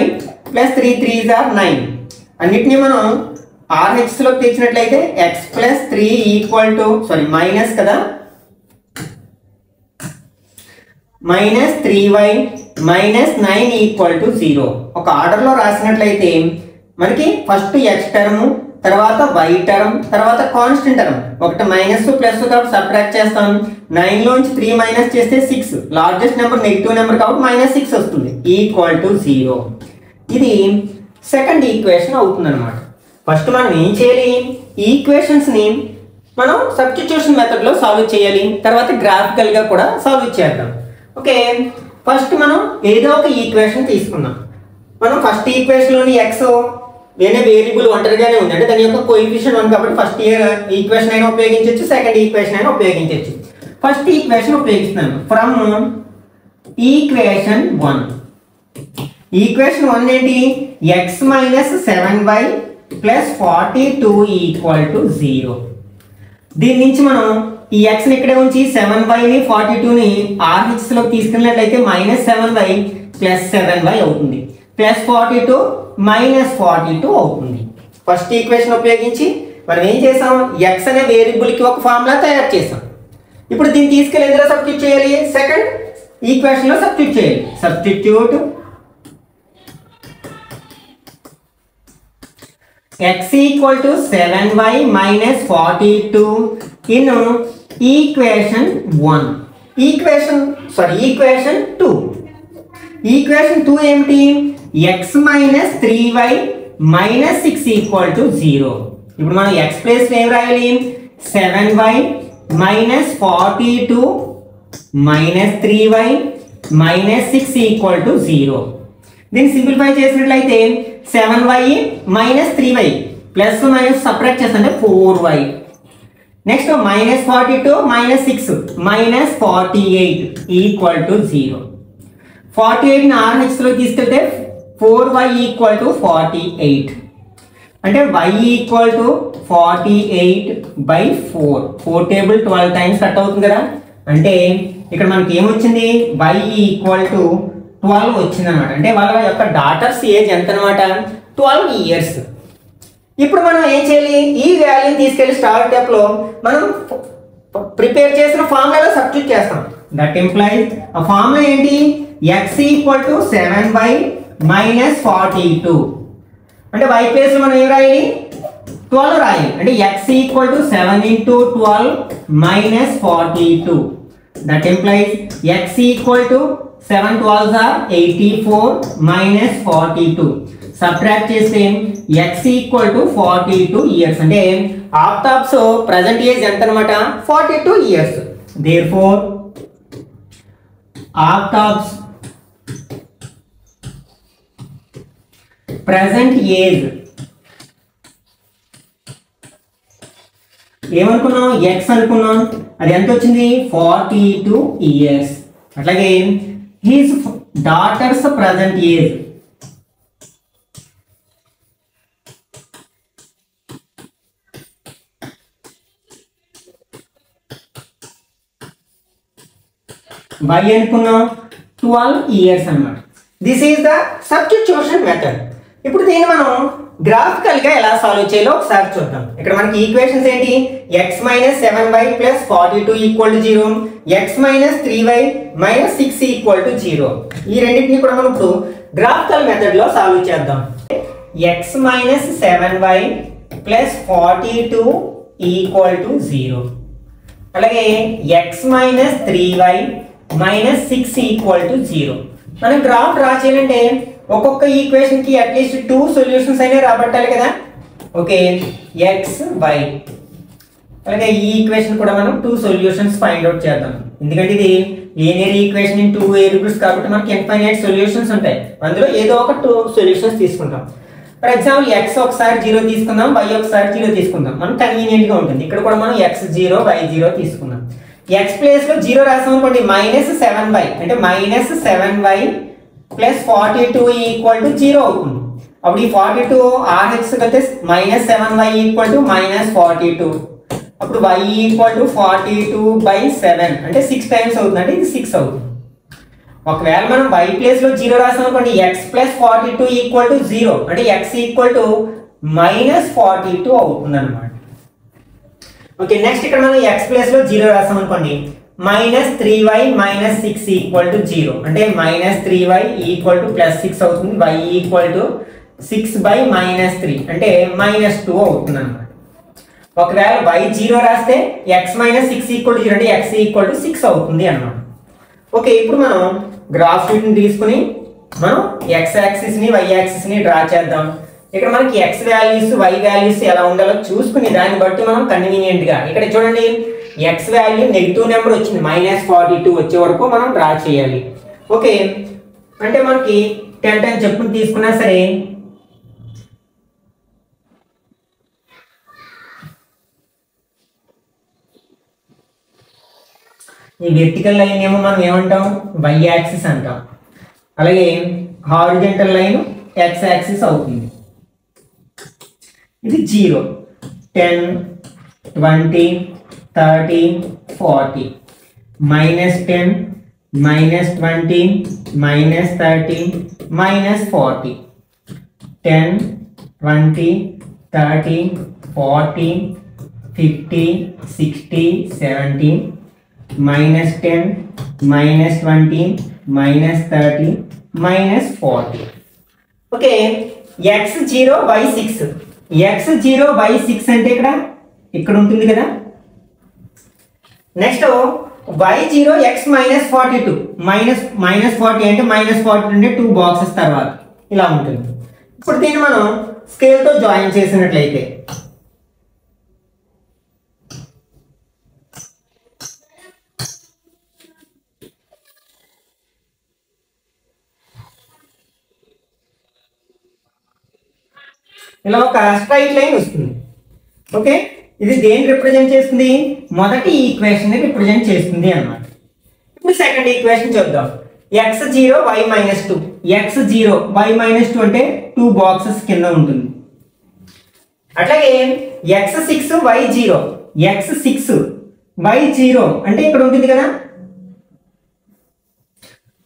plus 3 3s are 9. అన్నిటినీ మనం RHSలోకి తెచ్చినట్లయితే x plus 3 equal to minus కదా, minus 3y minus 9 equal to 0. ఒక ఆర్డర్లో రాసినట్లయితే మనకి ఫస్ట్ ఎక్స్ టర్మ్, తర్వాత వై టర్మ్, తర్వాత కాన్స్టెంట్ టర్మ్. ఒకటి మైనస్ ప్లస్ కాబట్టి సబ్ట్రాక్ట్ చేస్తాం. 9 లోంచి 3 మైనస్ చేస్తే 6. లార్జెస్ట్ నెంబర్ నెగిటివ్ నెంబర్ కాబట్టి మైనస్ 6 వస్తుంది ఈక్వల్ టు 0. ఇది సెకండ్ ఈక్వేషన్ అవుతుంది అనమాట. ఫస్ట్ మనం ఏం చేయాలి, ఈక్వేషన్స్ని మనం సబ్స్టిట్యూషన్ మెథడ్లో సాల్వ్ చేయాలి, తర్వాత గ్రాఫికల్గా కూడా సాల్వ్ చేద్దాం. ఓకే, ఫస్ట్ మనం ఏదో ఒక ఈక్వేషన్ తీసుకుందాం. మనం ఫస్ట్ ఈక్వేషన్లోని ఎక్స్ వేరే వేరియబుల్ ఒంటరిగానే ఉంది, అంటే దాని యొక్క కోఎఫిషియంట్ 1 కాబట్టి ఫస్ట్ ఈక్వేషన్ అయినా ఉపయోగించవచ్చు, సెకండ్ ఈక్వేషన్ అయినా ఉపయోగించవచ్చు. ఫస్ట్ ఈక్వేషన్ ఉపయోగిస్తున్నాను. From equation 1. ఈక్వేషన్ 1 ఏంటి, x minus 7y plus 42 equal to 0. దీని నుంచి మనం ఈ xని ఇక్కడే ఉంచి 7yని 42ని RHSలోకి తీసుకున్నట్లయితే మైనస్ 7y ప్లస్ 7y అవుతుంది, ప్లస్ 42 మైనస్ 42 అవుతుంది. ఫస్ట్ ఈక్వేషన్ ఉపయోగించి మనం ఏం చేసాం, x అనే వేరియబుల్కి ఒక ఫార్ములా తయారు చేసాం. ఇప్పుడు దీన్ని తీసుకెళ్ళి ఎందులో సబ్స్టిట్యూట్ చేయాలి, సెకండ్ ఈక్వేషన్లో సబ్స్టిట్యూట్ చేయాలి. Substitute x equal to 7y minus 42 in equation 1. Equation 2. Equation 2 ఏమిటి, x minus 3y minus 6 equal to 0. ఇప్పుడు మనం x ప్లేస్ ఏం రాయాలి, 7y minus 42 minus 3y minus 6 equal to 0. దీన్ని సింప్లిఫై చేసినట్లయితే 7y minus 3y plus minus separate చేస్తుంటే 4y. Next minus 42 minus 6 minus 48 equal to 0. 48ని RHSలో తీసుకెళ్తే 4y equal to 48, అంటే y equal to 48/4. 4 table 12 times cut అవుతుంది కదా, అంటే ఇక్కడ మనకి ఏమొచ్చింది, y ఈక్వల్ టు 12 వచ్చింది అనమాట. అంటే వాళ్ళ యొక్క డాటర్స్ ఏజ్ ఎంత అనమాట, 12 ఇయర్స్. ఇప్పుడు మనం ఏం చేయాలి, ఈ వాల్యూని తీసుకెళ్ళి స్టార్ స్టెప్లో మనం ప్రిపేర్ చేసిన ఫార్ములాలో సబ్స్టిట్యూట్ చేస్తాం. దట్ ఇంప్లైజ్ ఆ ఫార్ములా ఏంటి, x equal to 7y minus 42, అంటే y ప్లేస్లో మనం ఏం రాయాలి, 12 రాయాలి. అంటే x equal to 7 into 12 minus 42. That implies x equal to 7 12s are 84 minus 42. Subtract చేస్తే x ఈక్వల్ టు 42 ఇయర్స్, అంటే ఆఫ్తాబ్స్ ప్రజెంట్ ఏజ్ ఎంత అనమాట, 42 years. Therefore Aftab's present age ఏమనుకున్నాం, x అనుకున్నాం, అది ఎంత వచ్చింది, 42 ఇయర్స్. అట్లాగే his daughter's present age y అనుకున్నాం 12 ఇయర్స్ అన్నమాట. This is the substitution method. ఇప్పుడు దీన్ని మనం గ్రాఫికల్గా ఎలా సాల్వ్ చేయాలో ఒకసారి చూద్దాం. ఇక్కడ మనకి ఈక్వేషన్స్ ఏంటి, x minus 7y plus 42 equal to 0, x minus 3y minus 6 equal to 0. ఈ రెండింటిని కూడా మనం ఇప్పుడు గ్రాఫికల్ మెథడ్లో సాల్వ్ చేద్దాం. x minus 7y plus 42 equal to 0, అలాగే x minus 3y minus 6 equal to 0. మనం గ్రాఫ్ డ్రా చేయాలంటే ఒక్కొక్క ఈక్వేషన్ కి అట్లీస్ట్ 2 సొల్యూషన్స్ అయినా రాబట్టాలి కదా. ఓకే, x y, అలాగే ఈ ఈక్వేషన్ కూడా మనం 2 సొల్యూషన్స్ ఫైండ్ అవుట్ చేద్దాం. ఎందుకంటే ఇది లీనియర్ ఈక్వేషన్ ఇన్ 2 వేరియబుల్స్ కాబట్టి మనకి ఇన్ఫైనైట్ సొల్యూషన్స్ ఉంటాయి, అందులో ఏదో ఒక 2 సొల్యూషన్స్ తీసుకుంటాం. ఫర్ ఎగ్జాంపుల్ x ఒకసారి 0 తీసుకుందాం, y ఒకసారి 0 తీసుకుందాం, మనం కన్వీనియంట్ గా ఉంటుంది. ఇక్కడ కూడా మనం x 0 y 0 తీసుకుందాం. x ప్లేస్ లో 0 రాసాం అనుకోండి, మైనస్ 7y, అంటే minus 7y plus 42 equal to 0 అవుతుంది. అప్పుడు ఈ 42 RHS కలిపితే minus 7y equal to minus 42, అప్పుడు y ఈక్వల్ టు 42/7, అంటే 6 టైమ్స్ అవుతుంది, అంటే ఇది 6 అవుతుంది. ఒకవేళ మనం y ప్లేస్ లో 0 రాసాం అనుకోండి, x ప్లస్ 42 ఈక్వల్ టు 0, అంటే x ఈక్వల్ టు మైనస్ 42 అవుతుంది అనమాట. ఓకే, నెక్స్ట్ ఇక్కడ మనం x ప్లేస్ లో 0 రాసాం అనుకోండి, -3y - 6 = 0 అంటే -3y = +6 అవుతుంది, y = 6/-3 అంటే -2 అవుతుంది అన్నమాట. ఒకవేళ y 0 రాస్తే x - 6 = 0 అంటే x = 6 అవుతుంది అన్నమాట. ఓకే, ఇప్పుడు మనం గ్రాఫ్ షీట్ ని తీసుకుని మనం x యాక్సిస్ ని y యాక్సిస్ ని డ్రా చేద్దాం. ఇక్కడ మనకి x వాల్యూస్ y వాల్యూస్ ఎలా ఉండాలో చూసుకుని దాన్ని బట్టి మనం కన్వీనియంట్ గా ఇక్కడ చూడండి x వాల్యూ నెగిటివ్ నెంబర్ వచ్చింది -42 వచ్చే వరకు మనం డ్రా చేయాలి. ఓకే, అంటే మనకి 10 అని చెప్పుకుని తీసుకున్నా సరే ఈ వెర్టికల్ లైన్ ఏమో మనం ఏమంటాం y యాక్సిస్ అంటాం, అలాగే హారిజంటల్ లైన్ x యాక్సిస్ అవుతుంది. ఇది 0 10 20 30 40 -10 -20 -30 -40 10 20 30 40 50 60 70 -10 -20 -30 -40. Okay, x0 y6 x0 y6 అంటే ఇక్కడ ఉంటుంది కదా. నెక్స్ట్ y0 x -42 -40 అంటే -40 అంటే 2 బాక్సెస్ తర్వాత ఇలా ఉంటుంది. ఇప్పుడు దీన్ని మనం స్కేల్ తో జాయిన్ చేసినట్లయితే ఇలా ఒక స్ట్రైట్ లైన్ వస్తుంది. ఓకే, ఇది దేన్ని రిప్రజెంట్ చేస్తుంది? మొదటి ఈక్వేషన్ ని రిప్రజెంట్ చేస్తుంది అన్నమాట. ఇప్పుడు సెకండ్ ఈక్వేషన్ చూద్దాం. x0 y -2 x0 y -2 అంటే 2 బాక్సెస్ కింద ఉంటుంది. అట్లాగే x6 y0 x6 y0 అంటే ఇక్కడ ఉంటుంది కదా.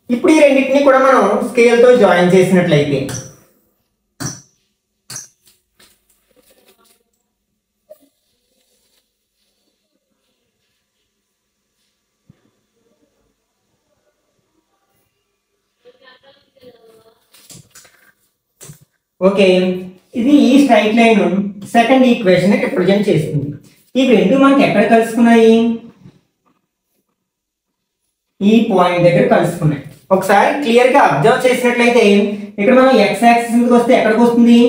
ఇప్పుడు ఈ రెండింటిని కూడా మనం స్కేల్ తో జాయిన్ చేసినట్లయితే ఓకే, ఇది ఈ స్ట్రైట్ లైన్ సెకండ్ ఈక్వేషన్ ని రిప్రజెంట్ చేస్తుంది. ఈ రెండు మనకి ఎక్కడ కలుసుకున్నాయి? ఈ పాయింట్ దగ్గర కలుసుకున్నాయి. ఒకసారి క్లియర్ గా అబ్జర్వ్ చేసినట్లయితే ఇక్కడ మనం x యాక్సిస్ మీదకి వస్తే ఎక్కడికి వస్తుంది?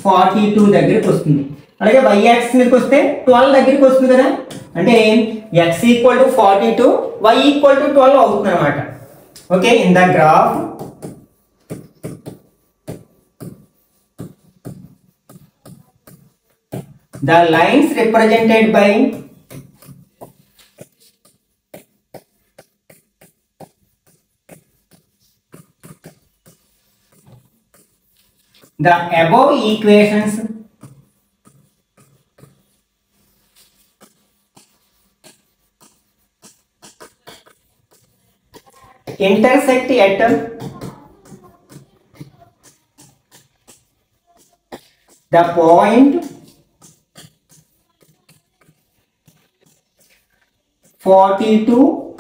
42 దగ్గరికి వస్తుంది. అలాగే y యాక్సిస్ మీదకి వస్తే 12 దగ్గరికి వస్తుంది కదా. అంటే x = 42 y = 12 అవుతుంది అన్నమాట. Okay, in the graph the lines represented by the above equations intersect at the point 42,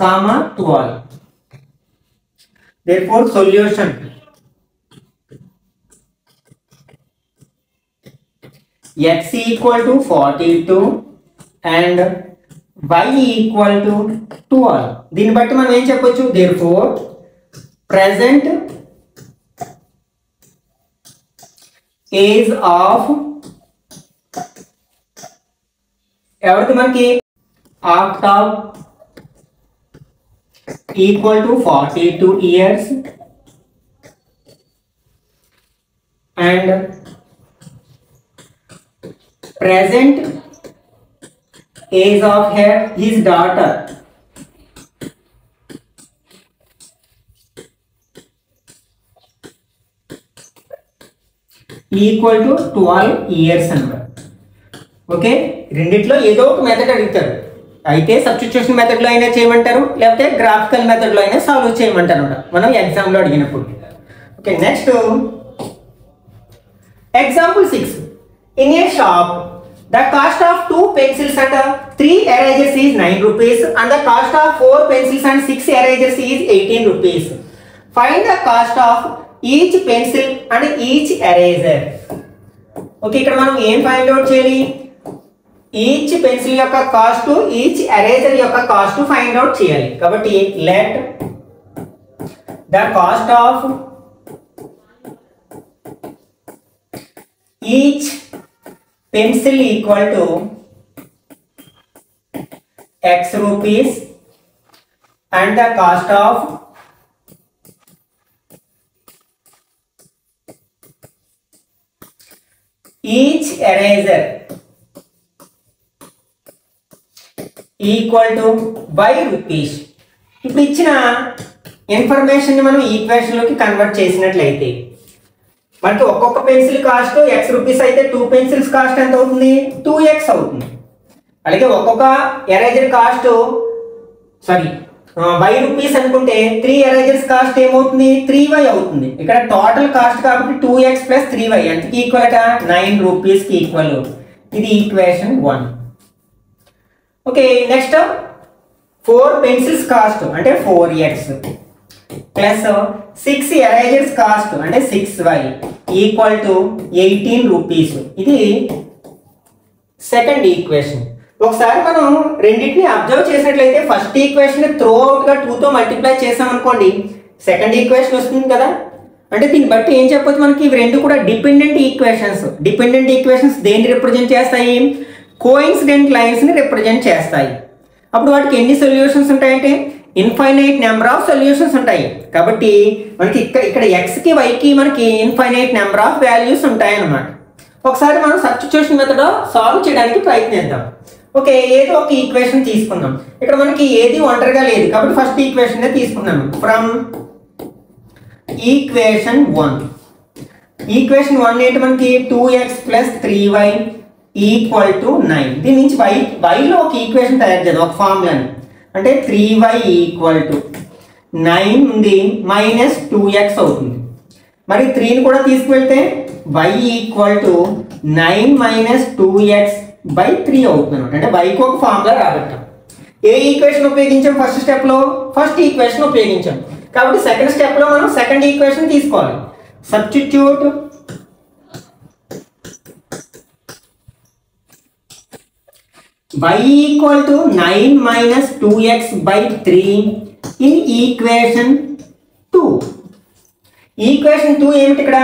12. Therefore, solution x = 42 and y = 12. దీన్ని బట్టి మనం ఏం చెప్పొచ్చు? Therefore, present age of ఎవరికి మనకి Octav = 42 years and present age of his daughter = 12 years అన్నమాట. Okay, రెండిట్లో ఏదో ఒక మెథడ్ అడుగుతారు. అయితే సబ్స్టిట్యూషన్ మెథడ్ లో అయినా చేయమంటారు, లేకపోతే గ్రాఫికల్ మెథడ్ లో అయినా సాల్వ్ చేయమంటారు మనం ఎగ్జామ్ లో అడిగినప్పుడు. Okay, next example 6. In a shop The cost of 2 pencils and 3 erasers is 9 rupees and the cost of 4 pencils and 6 erasers is 18 rupees. Find the cost of each pencil and each eraser. Okay, ఇక్కడ మనం ఏం find out చేయాలి? Each pencil యొక్క cost, each eraser యొక్క cost find out చేయాలి. కాబట్టి let the cost of each pencil equal to x rupees and the cost of each eraser equal to y rupees. ఇప్పుడు ఇచ్చిన ఇన్ఫర్మేషన్ ని మనం equation లోకి కన్వర్ట్ చేసినట్లయితే మనకి ఒక్కొక్క పెన్సిల్ కాస్ట్ x రూపీస్ అయితే 2 పెన్సిల్స్ కాస్ట్ ఎంత అవుతుంది? 2x అవుతుంది. అలాగే ఒక్కొక్క ఎరేజర్ కాస్ట్ y రూపీస్ అనుకుంటే 3 ఎరేజర్స్ కాస్ట్ ఏమవుతుంది? 3y అవుతుంది. ఇక్కడ టోటల్ కాస్ట్ కాబట్టి 2x ప్లస్ 3y ఎంతకి ఈక్వల్ అట? 9 రూపీస్ కి ఈక్వల్. ఇది equation 1. Okay, next 4 pencils cost అంటే 4x ప్లస్ 6 ఎరేజర్స్ కాస్ట్ అంటే 6y ఈక్వల్ టు 18 రూపీస్. ఇది సెకండ్ ఈక్వేషన్. ఒకసారి మనం రెండింటిని అబ్జర్వ్ చేసినట్లయితే ఫస్ట్ ఈక్వేషన్ త్రో అవుట్ గా 2 తో మల్టిప్లై చేసాం అనుకోండి, సెకండ్ ఈక్వేషన్ వస్తుంది కదా. అంటే దీన్ని బట్టి ఏం చెప్పొచ్చు మనకి? ఇవి రెండు కూడా డిపెండెంట్ ఈక్వేషన్స్. డిపెండెంట్ ఈక్వేషన్స్ దేన్ని రిప్రజెంట్ చేస్తాయి? కోఇన్సిడెంట్ లైన్స్ ని రిప్రజెంట్ చేస్తాయి. అప్పుడు వాటికి ఎన్ని సొల్యూషన్స్ ఉంటాయంటే ఇన్ఫైనైట్ నెంబర్ ఆఫ్ సొల్యూషన్స్ ఉంటాయి. కాబట్టి మనకి ఇక్కడ x కి y కి మనకి ఇన్ఫైనైట్ నెంబర్ ఆఫ్ వాల్యూస్ ఉంటాయి అన్నమాట. ఒకసారి మనం సబ్స్టిట్యూషన్ మెథడ్ సాల్వ్ చేయడానికి ప్రయత్నిద్దాం. ఓకే, ఏదో ఒక ఈక్వేషన్ తీసుకుందాం. ఇక్కడ మనకి ఏది ఒంటరిగా లేదు కాబట్టి ఫస్ట్ ఈక్వేషన్ తీసుకున్నాను. From equation 1. ఈక్వేషన్ 1 ఏంటి మనకి? 2x plus 3y equal to 9. దీని నుంచి వైలో ఒక ఈక్వేషన్ తయారు చేద్దాం, ఒక ఫార్ములాని. అంటే 3y ఈక్వల్ టు 9 ఉంది మైనస్ 2x అవుతుంది. మరి 3ని కూడా తీసుకువెళ్తే y equal to 9 minus 2x by 3 అవుతుంది. అంటే yకి ఒక ఫార్ములా రాబట్టాం. ఏ ఈక్వేషన్ ఉపయోగించాం? ఫస్ట్ స్టెప్లో ఫస్ట్ ఈక్వేషన్ ఉపయోగించాం. కాబట్టి సెకండ్ స్టెప్లో మనం సెకండ్ ఈక్వేషన్ తీసుకోవాలి. Substitute y equal to 9 minus 2x by 3 in equation 2. Equation 2 ఏమిటి ఇక్కడ?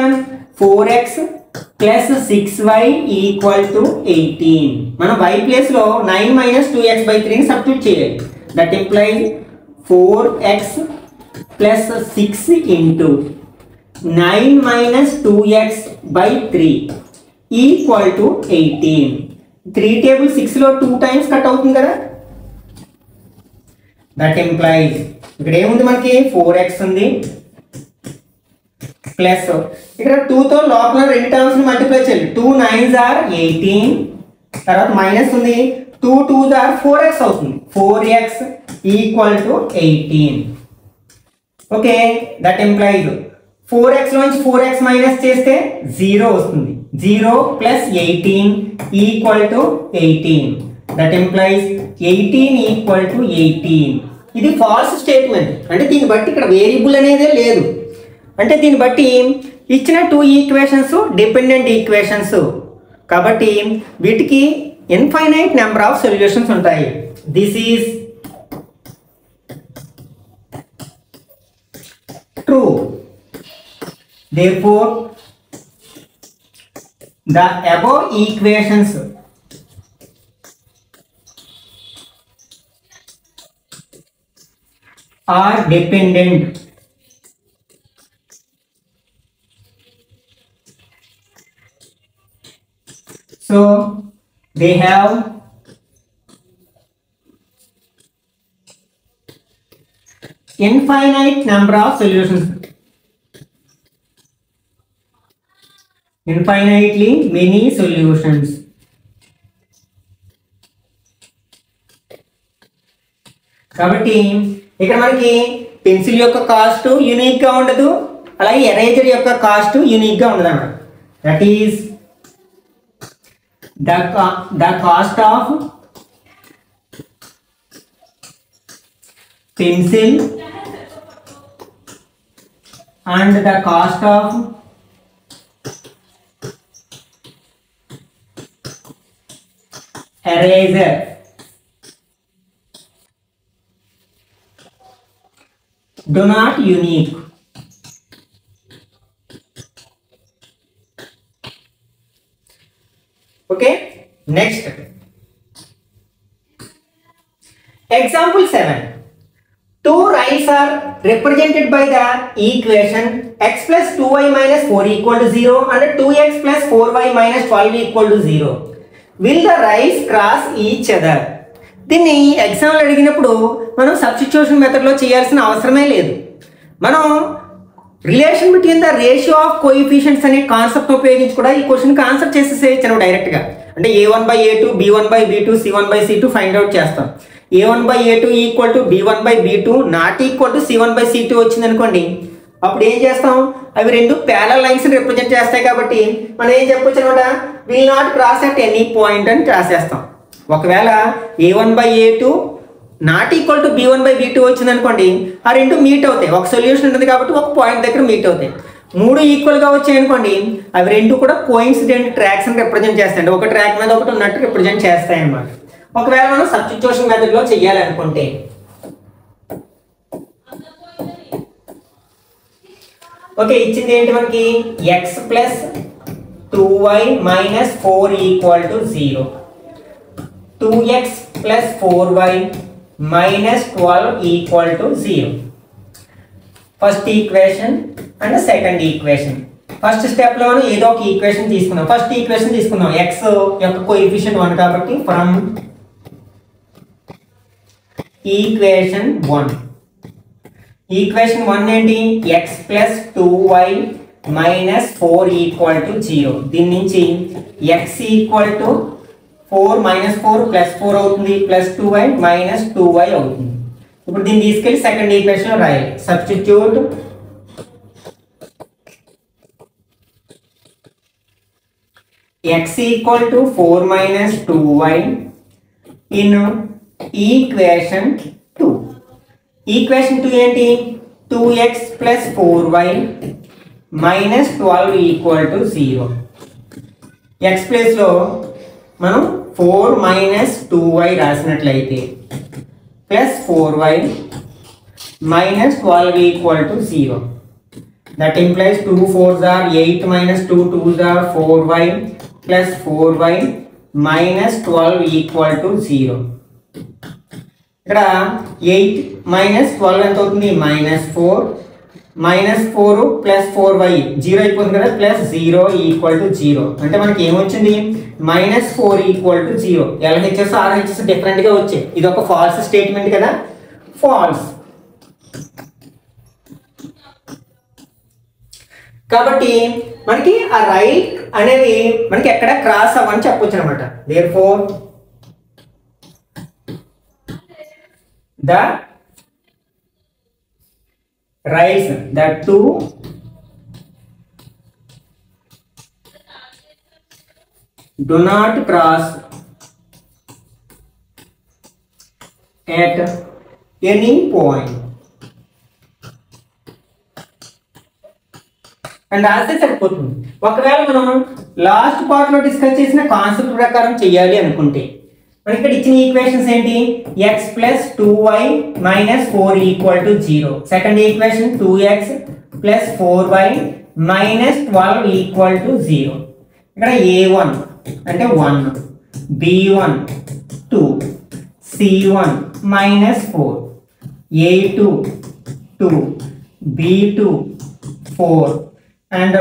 4x plus 6y equal to 18. మనం y ప్లేస్ లో 9 minus 2x by 3 ని సబ్స్టిట్యూట్ చేయాలి. That implies 4x plus 6 into 9 minus 2x by 3 equal to 18. 3 table 6 లో 2 times cut అవుతుంది కదా. That implies ఇక్కడ ఏముంది మనకి? 4x ఉంది ప్లస్ ఇక్కడ 2 తో లోపల రెండు టర్మ్స్ ని మల్టిప్లై చేయాలి. 2 9s are 18. తర్వాత మైనస్ ఉంది, 2 2s are 4x అవుతుంది. 4x equal to 18. Okay, that implies 4x నుంచి 4x మైనస్ చేస్తే 0 వస్తుంది. 0 plus 18 equal to 18. That implies 18 equal to 18. ఇది ఫాల్స్ స్టేట్మెంట్. అంటే దీన్ని బట్టి ఇక్కడ వేరియబుల్ అనేదే లేదు. అంటే దీన్ని బట్టి ఇచ్చిన 2 ఈక్వేషన్స్ డిపెండెంట్ ఈక్వేషన్స్ కాబట్టి వీటికి ఇన్ఫైనైట్ నెంబర్ ఆఫ్ సొల్యూషన్స్ ఉంటాయి. This is true. Therefore, the above equations are dependent. So, they have infinite number of solutions. Infinitely many solutions. కాబట్టి ఇక్కడ మనకి పెన్సిల్ యొక్క కాస్ట్ యూనిక్ గా ఉండదు, అలాగే ఎరేజర్ యొక్క కాస్ట్ యూనిక్ గా ఉండదు అన్నమాట. That is the cost of pencil and the cost of eraser do not unique. Okay, next example 7. Two rails are represented by the equation x plus 2y minus 4 equal to 0 and 2x plus 4y minus 12 equal to 0. Will the rails cross each other? దీన్ని ఎగ్జామ్లో అడిగినప్పుడు మనం substitution మెథడ్లో చేయాల్సిన అవసరమే లేదు. మనం relation between the ratio of coefficients అనే కాన్సెప్ట్ ఉపయోగించి కూడా ఈ క్వశ్చన్కి ఆన్సర్ చేసేసేయచ్చు డైరెక్ట్గా. అంటే a1/a2 b1/b2 c1/c2 find out చేస్తాం. a1/a2 equal to b1/b2 not equal to c1/c2 వచ్చింది అనుకోండి, అప్పుడు ఏం చేస్తాం, అవి రెండు ప్యారలల్ లైన్స్ రిప్రజెంట్ చేస్తాయి కాబట్టి మనం ఏం చెప్పొచ్చు అనమాట, will not cross at any point అని రాసేస్తాం. ఒకవేళ a1/a2 not equal to b1/b2 వచ్చింది అనుకోండి, ఆ రెండు మీట్ అవుతాయి. ఒక సొల్యూషన్ ఉంటుంది కాబట్టి ఒక పాయింట్ దగ్గర మీట్ అవుతాయి. మూడు ఈక్వల్గా వచ్చాయి అనుకోండి, అవి రెండు కూడా కోయిన్సిడెంట్ ట్రాక్స్ అని రిప్రజెంట్ చేస్తాయి. ఒక ట్రాక్ మీద ఒకటి ఉన్నట్టు రిప్రజెంట్ చేస్తాయి అన్నమాట. ఒకవేళ మనం సబ్స్టిట్యూషన్ మెథడ్లో చేయాలనుకుంటే ఓకే, ఇచ్చింది ఏంటి మనకి, x plus 2y minus 4 equal to 0, 2x plus 4y minus 12 equal to 0. First equation and second equation. First స్టెప్లో మనం ఏదో ఒక ఈక్వేషన్ తీసుకున్నాం. ఫస్ట్ ఈక్వేషన్ తీసుకున్నాం, x యొక్క కోఎఫిషియంట్ 1 కాబట్టి ఫ్రమ్ ఈక్వేషన్ 1. ఈక్వేషన్ 1 ఏంటి, x plus 2y minus 4 equal to 0. దీని నుంచి x equal to 4 minus 4 plus 4 అవుతుంది, ప్లస్ 2y మైనస్ 2y అవుతుంది. ఇప్పుడు దీన్ని తీసుకెళ్ళి సెకండ్ ఈక్వేషన్ రాయాలి. Substitute x equal to 4 minus 2y in equation 2. Equation 2 ఏంటి, 2x plus 4y minus 12 equal to 0. x ప్లేస్లో మనం 4 మైనస్ 2y రాసినట్లయితే plus 4y minus 12 equal to 0. That implies 2 4s are 8 minus 2 2s are 4y plus 4y minus 12 equal to 0. ఇక్కడ 8 minus 12 ఎంత అవుతుంది, -4 -4 plus 4y 0 అయిపోతుంది కదా, plus 0 equal to 0. అంటే మనకి ఏమొచ్చింది, -4 ఈక్వల్ టు 0. LHS RHS డిఫరెంట్గా వచ్చాయి. ఇది ఒక ఫాల్స్ స్టేట్మెంట్ కదా, ఫాల్స్. కాబట్టి మనకి ఆ రైట్ అనేది మనకి ఎక్కడ క్రాస్ అవ్వని చెప్పొచ్చు అనమాట. Therefore the rails, the two do not cross at any point. And రాస్తే సరిపోతుంది. ఒకవేళ మనం లాస్ట్ పార్ట్లో డిస్కస్ చేసిన కాన్సెప్ట్ ప్రకారం చేయాలి అనుకుంటే మనకి ఇక్కడ ఇచ్చిన ఈక్వేషన్స్ ఏంటి, x plus 2y minus 4 equal to 0. Second equation 2x plus 4y minus 12 equal to 0. ఇక్కడ a1 అంటే 1, b1 2, c1 minus 4, a2 2, b2 4 and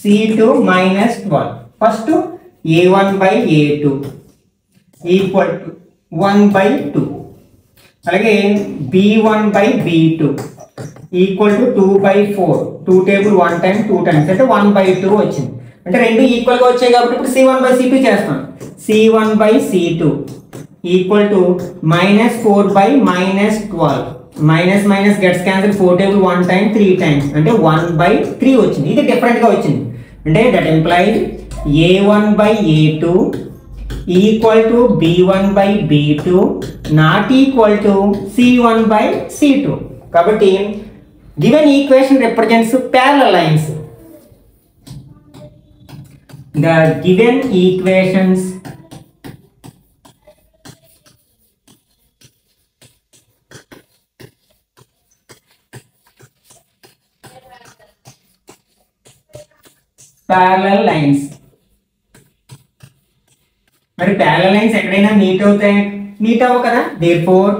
c2 minus 12. First a1 by a2 equal to 1 by 2. అలాగే b1 by b2 equal to 2 by 4. 2 table 1 time 2 times అంటే 1 by 2 వచ్చింది. అంటే రెండు ఈక్వల్గా వచ్చాయి కాబట్టి ఇప్పుడు c1 by c2 చేస్తాం. c1 by c2 equal to -4 by -12. Minus minus gets cancel, 4 table 1 time 3 times అంటే 1 by 3 వచ్చింది. ఇది డిఫరెంట్గా వచ్చింది. అంటే that employed a1 by a2 equal to b1 by b2 not equal to c1 by c2. కాబట్టి given equation represents parallel lines. The given equations parallel lines. మరి parallel lines ఎక్కడైనా meet అవుతాయి, మీట్ అవ్వవు కదా. therefore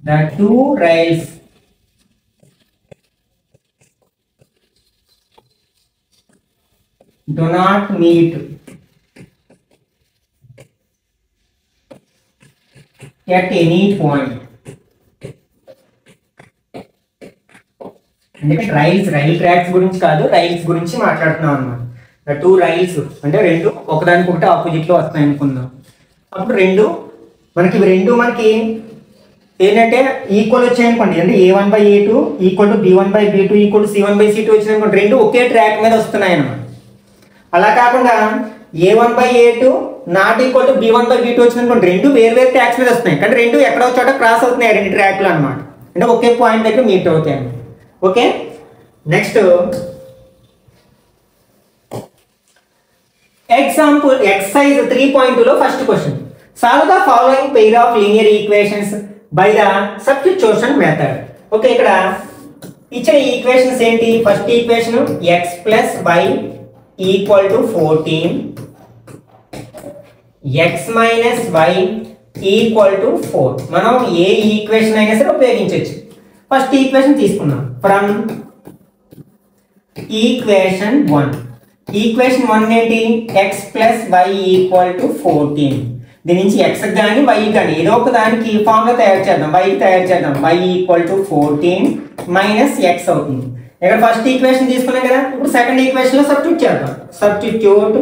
the two rails do not meet at any point. అంటే rail tracks గురించి కాదు, rails గురించి మాట్లాడుతున్నాం అన్నమాట. టూ రైల్స్ అంటే రెండు ఒకదానికొకటి ఆపోజిట్ లో వస్తాయి అనుకుందాం. అప్పుడు రెండు మనకి ఏంటంటే ఈక్వల్ వచ్చాయి అనుకోండి. అంటే a1 by a2 equal to b1 by b2 equal to c1 by c2 వచ్చినాయి అనుకోండి. రెండు ఒకే ట్రాక్ మీద వస్తున్నాయి అన్నమాట. అలా కాకుండా a1 by a2 not equal to b1 by b2 వచ్చింది అనుకోండి. రెండు వేరు ట్రాక్స్ మీద వస్తున్నాయి, కానీ రెండు ఎక్కడో చోట క్రాస్ అవుతున్నాయి రెండు ట్రాక్లు అనమాట. అంటే ఒకే పాయింట్ దగ్గర మీట్ అవుతాయి అన్నమాట. ఓకే, నెక్స్ట్ ఎగ్జాంపుల్ ఎక్సర్సైజ్ 3.2 లో first question. Solve the following pair of linear equations by the substitution method. Okay, ఇక్కడ ఇచ్చిన ఈక్వేషన్స్ ఏంటి? First equation x plus y equal to 14, x minus y equal to 4. మనం ఏ equation అయినా సరే ఉపయోగించవచ్చు. First equation తీసుకున్నాం from equation 1. Equation 1 ఏంటి? x plus y equal to 14. దీని నుంచి x కానీ y కానీ ఏదో ఒక దానికి ఫార్ములా తయారు చేద్దాం, y తయారు చేద్దాం. y equal to 14 minus x అవుతుంది. ఇక్కడ ఫస్ట్ ఈక్వేషన్ తీసుకున్నాం కదా, ఇప్పుడు సెకండ్ ఈక్వేషన్ లో సబ్స్టిట్యూట్ చేద్దాం. Substitute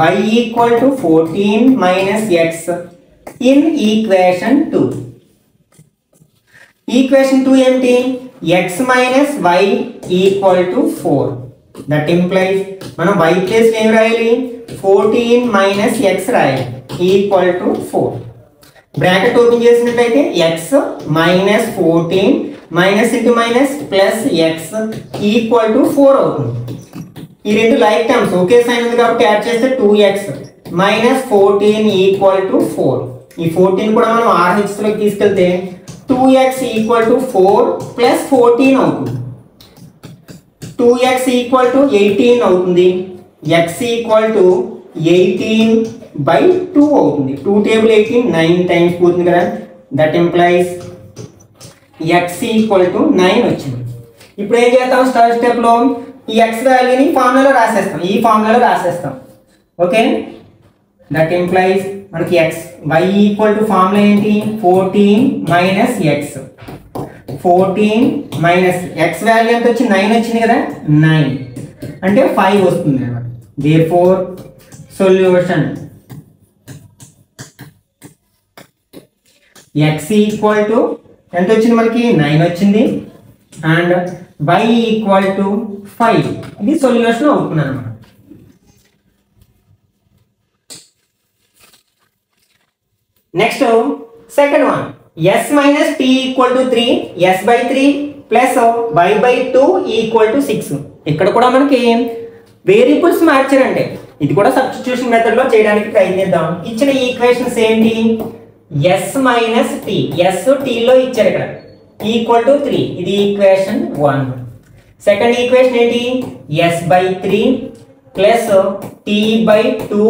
y equal to 14 minus x in equation 2. Equation 2 ఏమిటి? x minus y equal to 4. That implies మనం y ప్లేస్ ఏం రాయాలి? 14 మైనస్ x రాయాలి ఈక్వల్ టు 4. బ్రాకెట్ ఓపెన్ చేసినట్లయితే x minus 14 minus into minus plus x equal to 4 అవుతుంది. ఈ రెండు like terms ఒకే sign ఉంది కాబట్టి యాడ్ చేస్తే 2x మైనస్ 14 ఈక్వల్ టు 4. ఈ 14 కూడా మనం RHS లోకి తీసుకెళ్తే 2x ఈక్వల్ టు 4 ప్లస్ 14 అవుతుంది. 2x ఈక్వల్ టు 18 అవుతుంది. x ఈక్వల్ టు 18 by 2 అవుతుంది. 2 టేబుల్ 18 9 టైమ్స్ పోతుంది కదా. That implies x equal to 9 వచ్చింది. ఇప్పుడు ఏం చేస్తాం? థర్డ్ స్టెప్ లో ఈ x వాల్యూని ఫార్ములాలో రాసేస్తాం, ఈ ఫార్ములాలో రాసేస్తాం. ఓకే, దట్ ఇంప్లైస్ మనకి y ఈక్వల్ టు ఫార్ములా ఏంటి? 14 minus x. 14 minus x value ఎంత వచ్చి 9 వచ్చింది కదా, 9 అంటే 5 వస్తుంది అన్నమాట. therefore solution x equal to ఎంత వచ్చింది మనకి? 9 వచ్చింది. And y equal to 5. ఇది సొల్యూషన్ అవుతుంది అన్నమాట. Next second one, s minus t equal to 3, s by 3 plus y by 2 equal to 6. ఇక్కడ కూడా మనకి వేరియబుల్స్ మార్చారంటే ఇది కూడా సబ్స్టిట్యూషన్ మెథడ్ లో చేయడానికి ప్రయత్నిద్దాం. ఇచ్చిన ఈక్వేషన్స్ ఏంటి? s minus t, s t లో ఇచ్చారు ఇక్కడ ఈక్వల్ టు 3. ఇది ఈక్వేషన్ 1. సెకండ్ ఈక్వేషన్ ఏంటి? s by 3 plus t by 2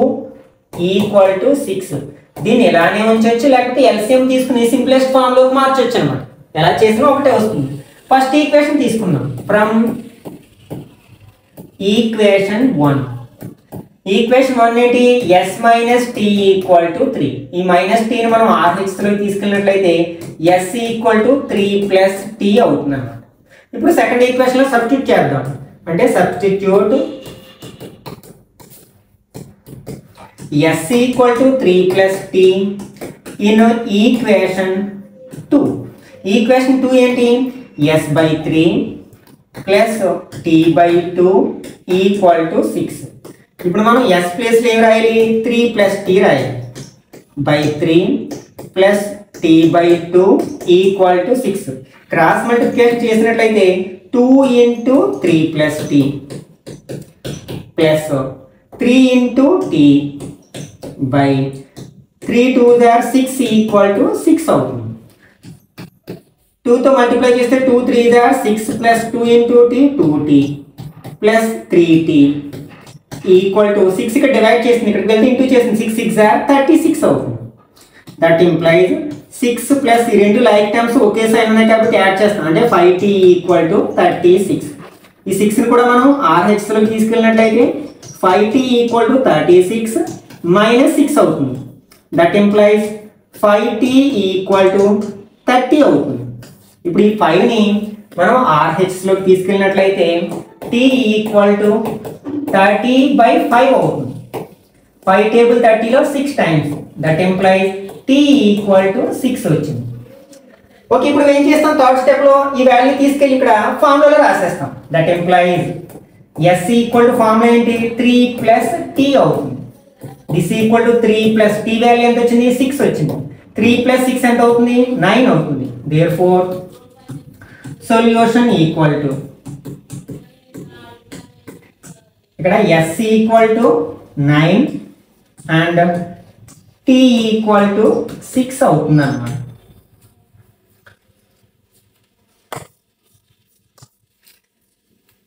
equal to 6. దీన్ని ఎలానే ఉంచవచ్చు, లేకపోతే ఎల్సిఎం తీసుకుని సింప్లెస్ట్ ఫామ్ లోకి మార్చొచ్చు అనమాట. ఎలా చేసినా ఒకటే వస్తుంది. ఫస్ట్ ఈక్వేషన్ తీసుకుందాం ఫ్రమ్ ఈక్వేషన్ 1. ఈక్వేషన్ 1 ఏంటి? s minus t equal to 3. ఈ మైనస్ t ని మనం RHS లోకి తీసుకెళ్ళినట్లయితే s equal to 3 plus t అవుతుంది అన్నమాట. ఇప్పుడు సెకండ్ ఈక్వేషన్ లో సబ్స్టిట్యూట్ చేద్దాం. అంటే substitute s equal to 3 plus t in equation 2. Equation 2 ఏంటి? s by 3 plus t by 2 equal to 6. ఇప్పుడు మనం s ప్లేస్లో ఏం రాయాలి? 3 ప్లస్ t రాయాలి. By 3 plus t by 2 equal to 6. Cross multiplication చేసినట్లయితే 2 into 3 plus t plus 3 into t by 3 2 6 equal to 6 అవుతుంది. 2తో మల్టిప్లై చేస్తే 2 3 6 plus 2 into t 2t plus 3t equal to 6. ఇక్కడ డివైడ్ చేసింది, ఇక్కడికి వెళ్తే ఇంటూ చేసింది, 6 6 36 అవుతుంది. దట్ ఇంప్లైజ్ 6 ప్లస్ ఈ రెండు లైక్ టర్మ్స్ ఒకే సైన్ ఉన్నాయి కాబట్టి యాడ్ చేస్తాం, అంటే 5t ఈక్వల్ టు 36. ఈ 6ని కూడా మనం RHSలోకి తీసుకెళ్ళినట్లయితే 5t ఈక్వల్ టు 36 మైనస్ 6 అవుతుంది. That implies 5t equal to 30 అవుతుంది. ఇప్పుడు ఈ 5ని మనం RHSలోకి తీసుకెళ్ళినట్లయితే t ఈక్వల్ టు 30/5 అవుతుంది. 5 టేబుల్ 30లో 6 times. That implies t equal to 6 వచ్చింది. ఓకే, ఇప్పుడు ఏం చేస్తాం? థర్డ్ స్టెప్లో ఈ వాల్యూ తీసుకెళ్ళి ఇక్కడ ఫార్ములాలో రాసేస్తాం. That implies s equal to formula ఏంటి? 3 ప్లస్ t అవుతుంది. This equal to 3 plus t value ఎంత వచ్చింది? 6 వచ్చింది. 3 ప్లస్ 6 ఎంత అవుతుంది? 9 అవుతుంది. దేర్ఫోర్ సొల్యూషన్ ఈక్వల్ టు ఇక్కడ s equal to 9 and t equal to 6 అవుతుంది అన్నమాట.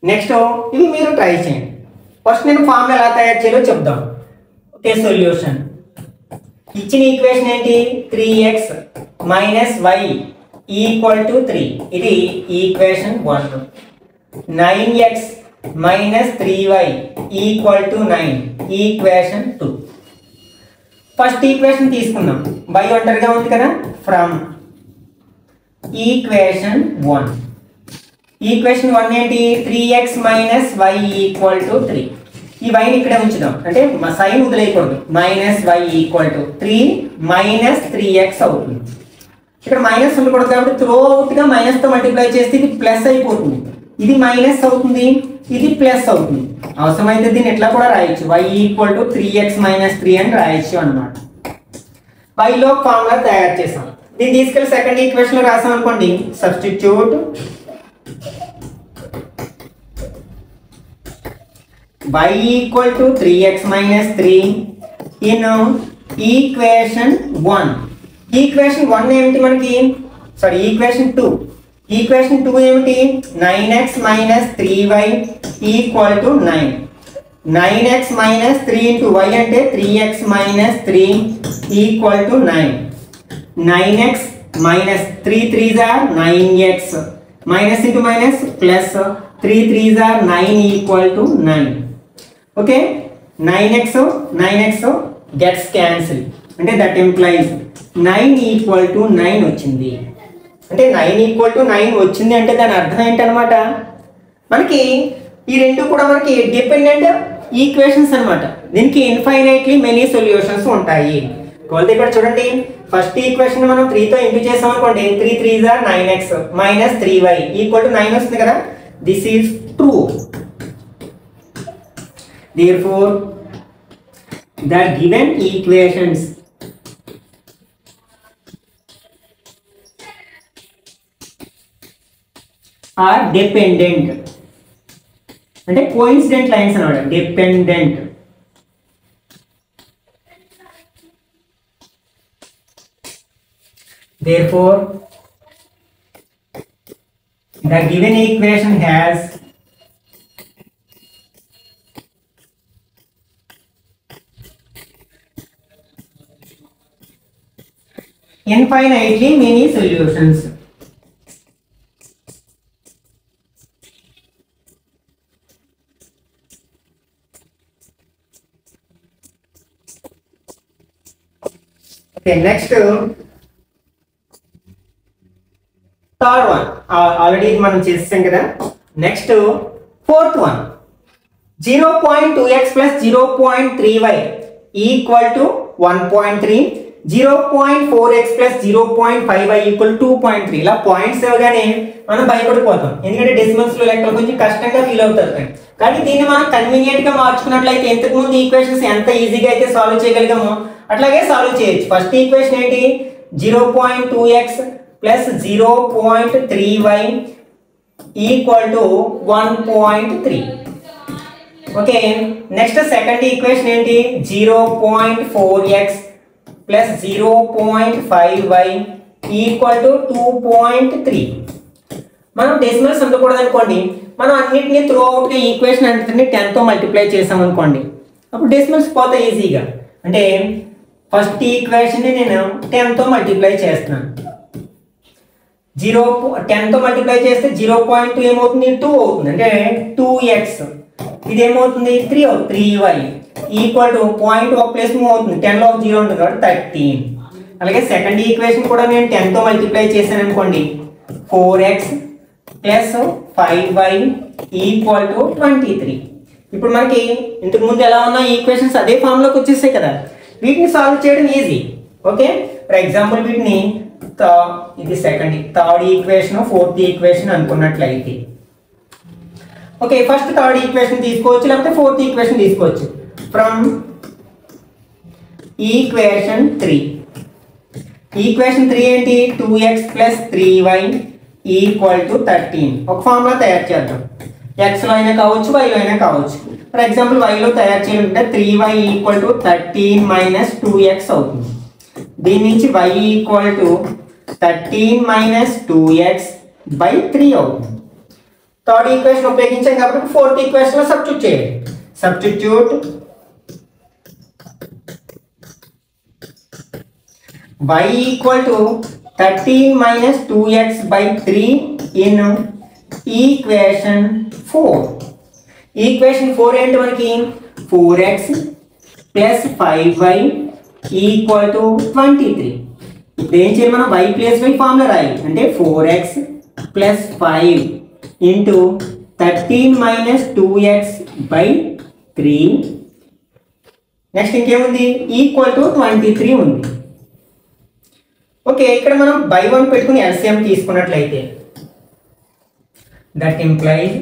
నెక్స్ట్ ఇవి మీరు ట్రై చేయండి. ఫస్ట్ నేను ఫార్ములా ఎలా తయారు చేయాలో చెప్దాం. ఓకే, సొల్యూషన్ ఇచ్చిన ఈక్వేషన్ ఏంటి? 3x minus y equal to 3. ఇది equation 1. 9x minus 3y equal to 9 equation 2. First equation తీసుకుందాం. y ఒంటరిగా ఉంది కదా, ఫ్రమ్ ఈక్వేషన్ 1. ఈక్వేషన్ 1 ఏంటి? 3x minus y equal to 3. ఈ వైని ఇక్కడే ఉంచుదాం, అంటే సైన్ వదిలేయకూడదు. Minus y equal to 3 minus 3x అవుతుంది. ఇక్కడ మైనస్ ఉండకూడదు కాబట్టి త్రో అవుట్గా మైనస్తో మల్టిప్లై చేస్తే ఇది ప్లస్ అయిపోతుంది. ఇది మైనస్ అవుతుంది, ఇది ప్లస్ అవుతుంది. అవసరమైతే దీన్ని ఎట్లా కూడా రాయొచ్చు, y equal to 3x minus 3 అని రాయొచ్చు అనమాట. వైలో ఫార్ములా తయారు చేసాం. దీన్ని తీసుకెళ్ళి సెకండ్ ఈక్వేషన్లో రాసాం అనుకోండి. Substitute y equal to 3x minus 3 in equation 1. Equation 1 ఏమిటి మనకి? Sorry, equation 2. ఈక్వేషన్ 2 ఏమిటి? 9x minus 3y equal to 9. 9x minus 3 into y అంటే 3x minus 3 equal to 9. 9x minus 3 3s are 9x. Minus into minus plus 3 3s are 9 equal to 9. Okay, 9x gets cancelled. అంటే that implies 9 equal to 9 వచ్చింది. అంటే 9 equal to 9 వచ్చింది అంటే దాని అర్థం ఏంటనమాట? మనకి ఈ రెండు కూడా మనకి డిపెండెంట్ ఈక్వేషన్స్ అనమాట. దీనికి ఇన్ఫైనైట్లీ మెనీ సొల్యూషన్స్ ఉంటాయి. ఇక్కడ చూడండి, ఫస్ట్ ఈక్వేషన్ మనం 3తో ఇంటూ చేసాం అనుకోండి. 3 3s are 9x minus 3y equal to 9 వస్తుంది కదా. This is true. Therefore, the given equations are dependent. అంటే కోఇన్సిడెంట్ లైన్స్ అన్నమాట. Dependent. Therefore, the given equation has infinitely many solutions. Okay, next third one already మనం చేసాం కదా. Next fourth one 0.2x plus 0.3y equal to 1.3 0.4x plus 0.5y equal 2.3 ఇలా points ఇవ్వగానే మనం భయపడిపోతాం, ఎందుకంటే decimals లో లెక్కలు కొంచెం కష్టంగా ఫీల్ అవుతారు. కానీ దీన్ని మనం కన్వీనియంట్ గా మార్చుకున్నట్లయితే ఇంతకు ముందు ఈక్వేషన్స్ ఎంత ఈజీగా అయితే సాల్వ్ చేయగలిగామో అట్లాగే సాల్వ్ చేయొచ్చు. ఫస్ట్ ఈక్వేషన్ ఏంటి, 0.2x plus 0.3y equal to 1.3. Okay, next second equation ఏంటి, 0.4x plus 0.5y equal to 2.3. మనం డెసిమల్స్ ఉండకూడదు అనుకోండి, మనం అన్నిటినీ త్రూ అవుట్ ఈక్వేషన్ అంటే 10తో మల్టిప్లై చేసాం అనుకోండి, అప్పుడు డెసిమల్స్ పోతాయి ఈజీగా. అంటే ఫస్ట్ ఈక్వేషన్ నేను 10తో మల్టిప్లై చేస్తున్నాను. 10తో మల్టిప్లై చేస్తే 0.2 ఏమవుతుంది, 2 అవుతుంది. అంటే 2x, ఇదేమవుతుంది 3 అవుతుంది, 3y ఈక్వల్ టు పాయింట్ ఒక ప్లేస్ మూవ్ అవుతుంది, 10లో 0 ఉంటుంది కాబట్టి 13. అలాగే సెకండ్ ఈక్వేషన్ కూడా నేను 10తో మల్టిప్లై చేశాను అనుకోండి, 4x plus 5y equal to 23. ఇప్పుడు మనకి ఇంతకు ముందు ఎలా ఉన్న ఈక్వేషన్స్ అదే ఫామ్లోకి వచ్చేసాయి కదా, వీటిని సాల్వ్ చేయడం ఈజీ. ఓకే, ఫర్ ఎగ్జాంపుల్ వీటిని ఇది second, third equation, fourth equation అనుకున్నట్లయితే, ఓకే ఫస్ట్ థర్డ్ ఈక్వేషన్ తీసుకోవచ్చు, లేకపోతే ఫోర్త్ ఈక్వేషన్ తీసుకోవచ్చు. ఫ్రమ్ ఈక్వేషన్ 3, ఈక్వేషన్ 3 ఏంటి, 2x plus 3y equal to 13. ఒక ఫార్ములా తయారు చేద్దాం, x లో అయినా కావచ్చు, y లో అయినా కావచ్చు. ఫర్ ఎగ్జాంపుల్ y లో తయారు చేయాలంటే 3y equal to 13 minus 2x అవుతుంది. దీని నుంచి y equal to 13 minus 2x by 3 అవుతుంది. థర్డ్ ఈక్వేషన్ ఉపయోగించాం కాబట్టి ఫోర్త్ ఈక్వేషన్ లో సబ్స్టిట్యూట్ చేయాలి. Substitute y equal to 13 minus 2x by 3 in equation 4. Equation 4 ఏంటి మనకి, 4x plus 5y equal to 23. ఇప్పుడు ఏం చేయాలి, మనం y ప్లస్ y ఫార్ములా రాయాలి. అంటే 4x plus 5 into 13 minus 2x by 3. Next ఇంకేముంది, ఈక్వల్ టు 23 ఉంది. ఓకే, ఇక్కడ మనం బై 1 పెట్టుకుని ఎల్సిఎం తీసుకున్నట్లయితే దట్ ఇంప్లైజ్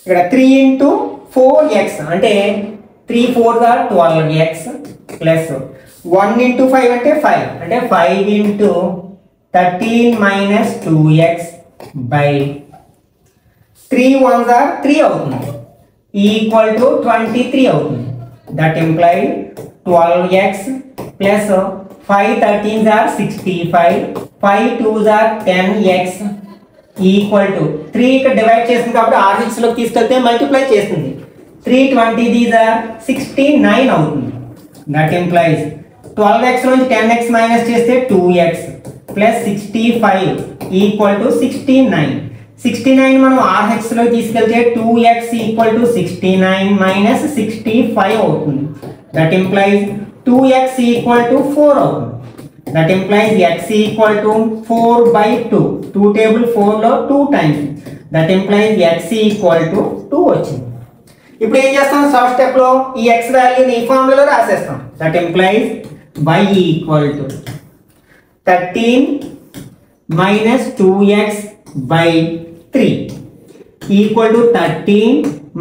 ఇక్కడ 3 ఇంటూ 4x అంటే 3 4 గా 12x ప్లస్ 1 ఇంటూ 5 అంటే 5 అంటే 5 ఇంటూ 13 మైనస్ 2x బై 3 1 గా 3 అవుతుంది ఈక్వల్ టు 23 అవుతుంది. That implies 12x plus 5 13s are 65, 5 2s are 10x equal to 3 ఇక్కడ డివైడ్ చేస్తుంది కాబట్టి RHS లోకి తీసుకెళ్తే మల్టిప్లై చేస్తుంది. 3 20 these are 69 అవుతుంది. దట్ ఇంప్లైజ్ 12x నుంచి 10x మైనస్ చేస్తే 2x ప్లస్ 65 ఈక్వల్ టు 69. 69 మనం RHS లోకి తీసుకెళ్తే 2x ఈక్వల్ టు 69 మైనస్ 65 అవుతుంది. That implies 2x equal to 4 అవుతుంది. That implies x equal to 4 by 2. 2 table 4 లో 2 times. That implies x equal to 2 వచ్చింది. ఇప్పుడు ఏం చేస్తాం, ఫస్ట్ స్టెప్ లో ఈ x వాల్యూని ఈ ఫార్ములాలో రాసేస్తాం. That implies y equal to 13 minus 2x by 3 equal to 13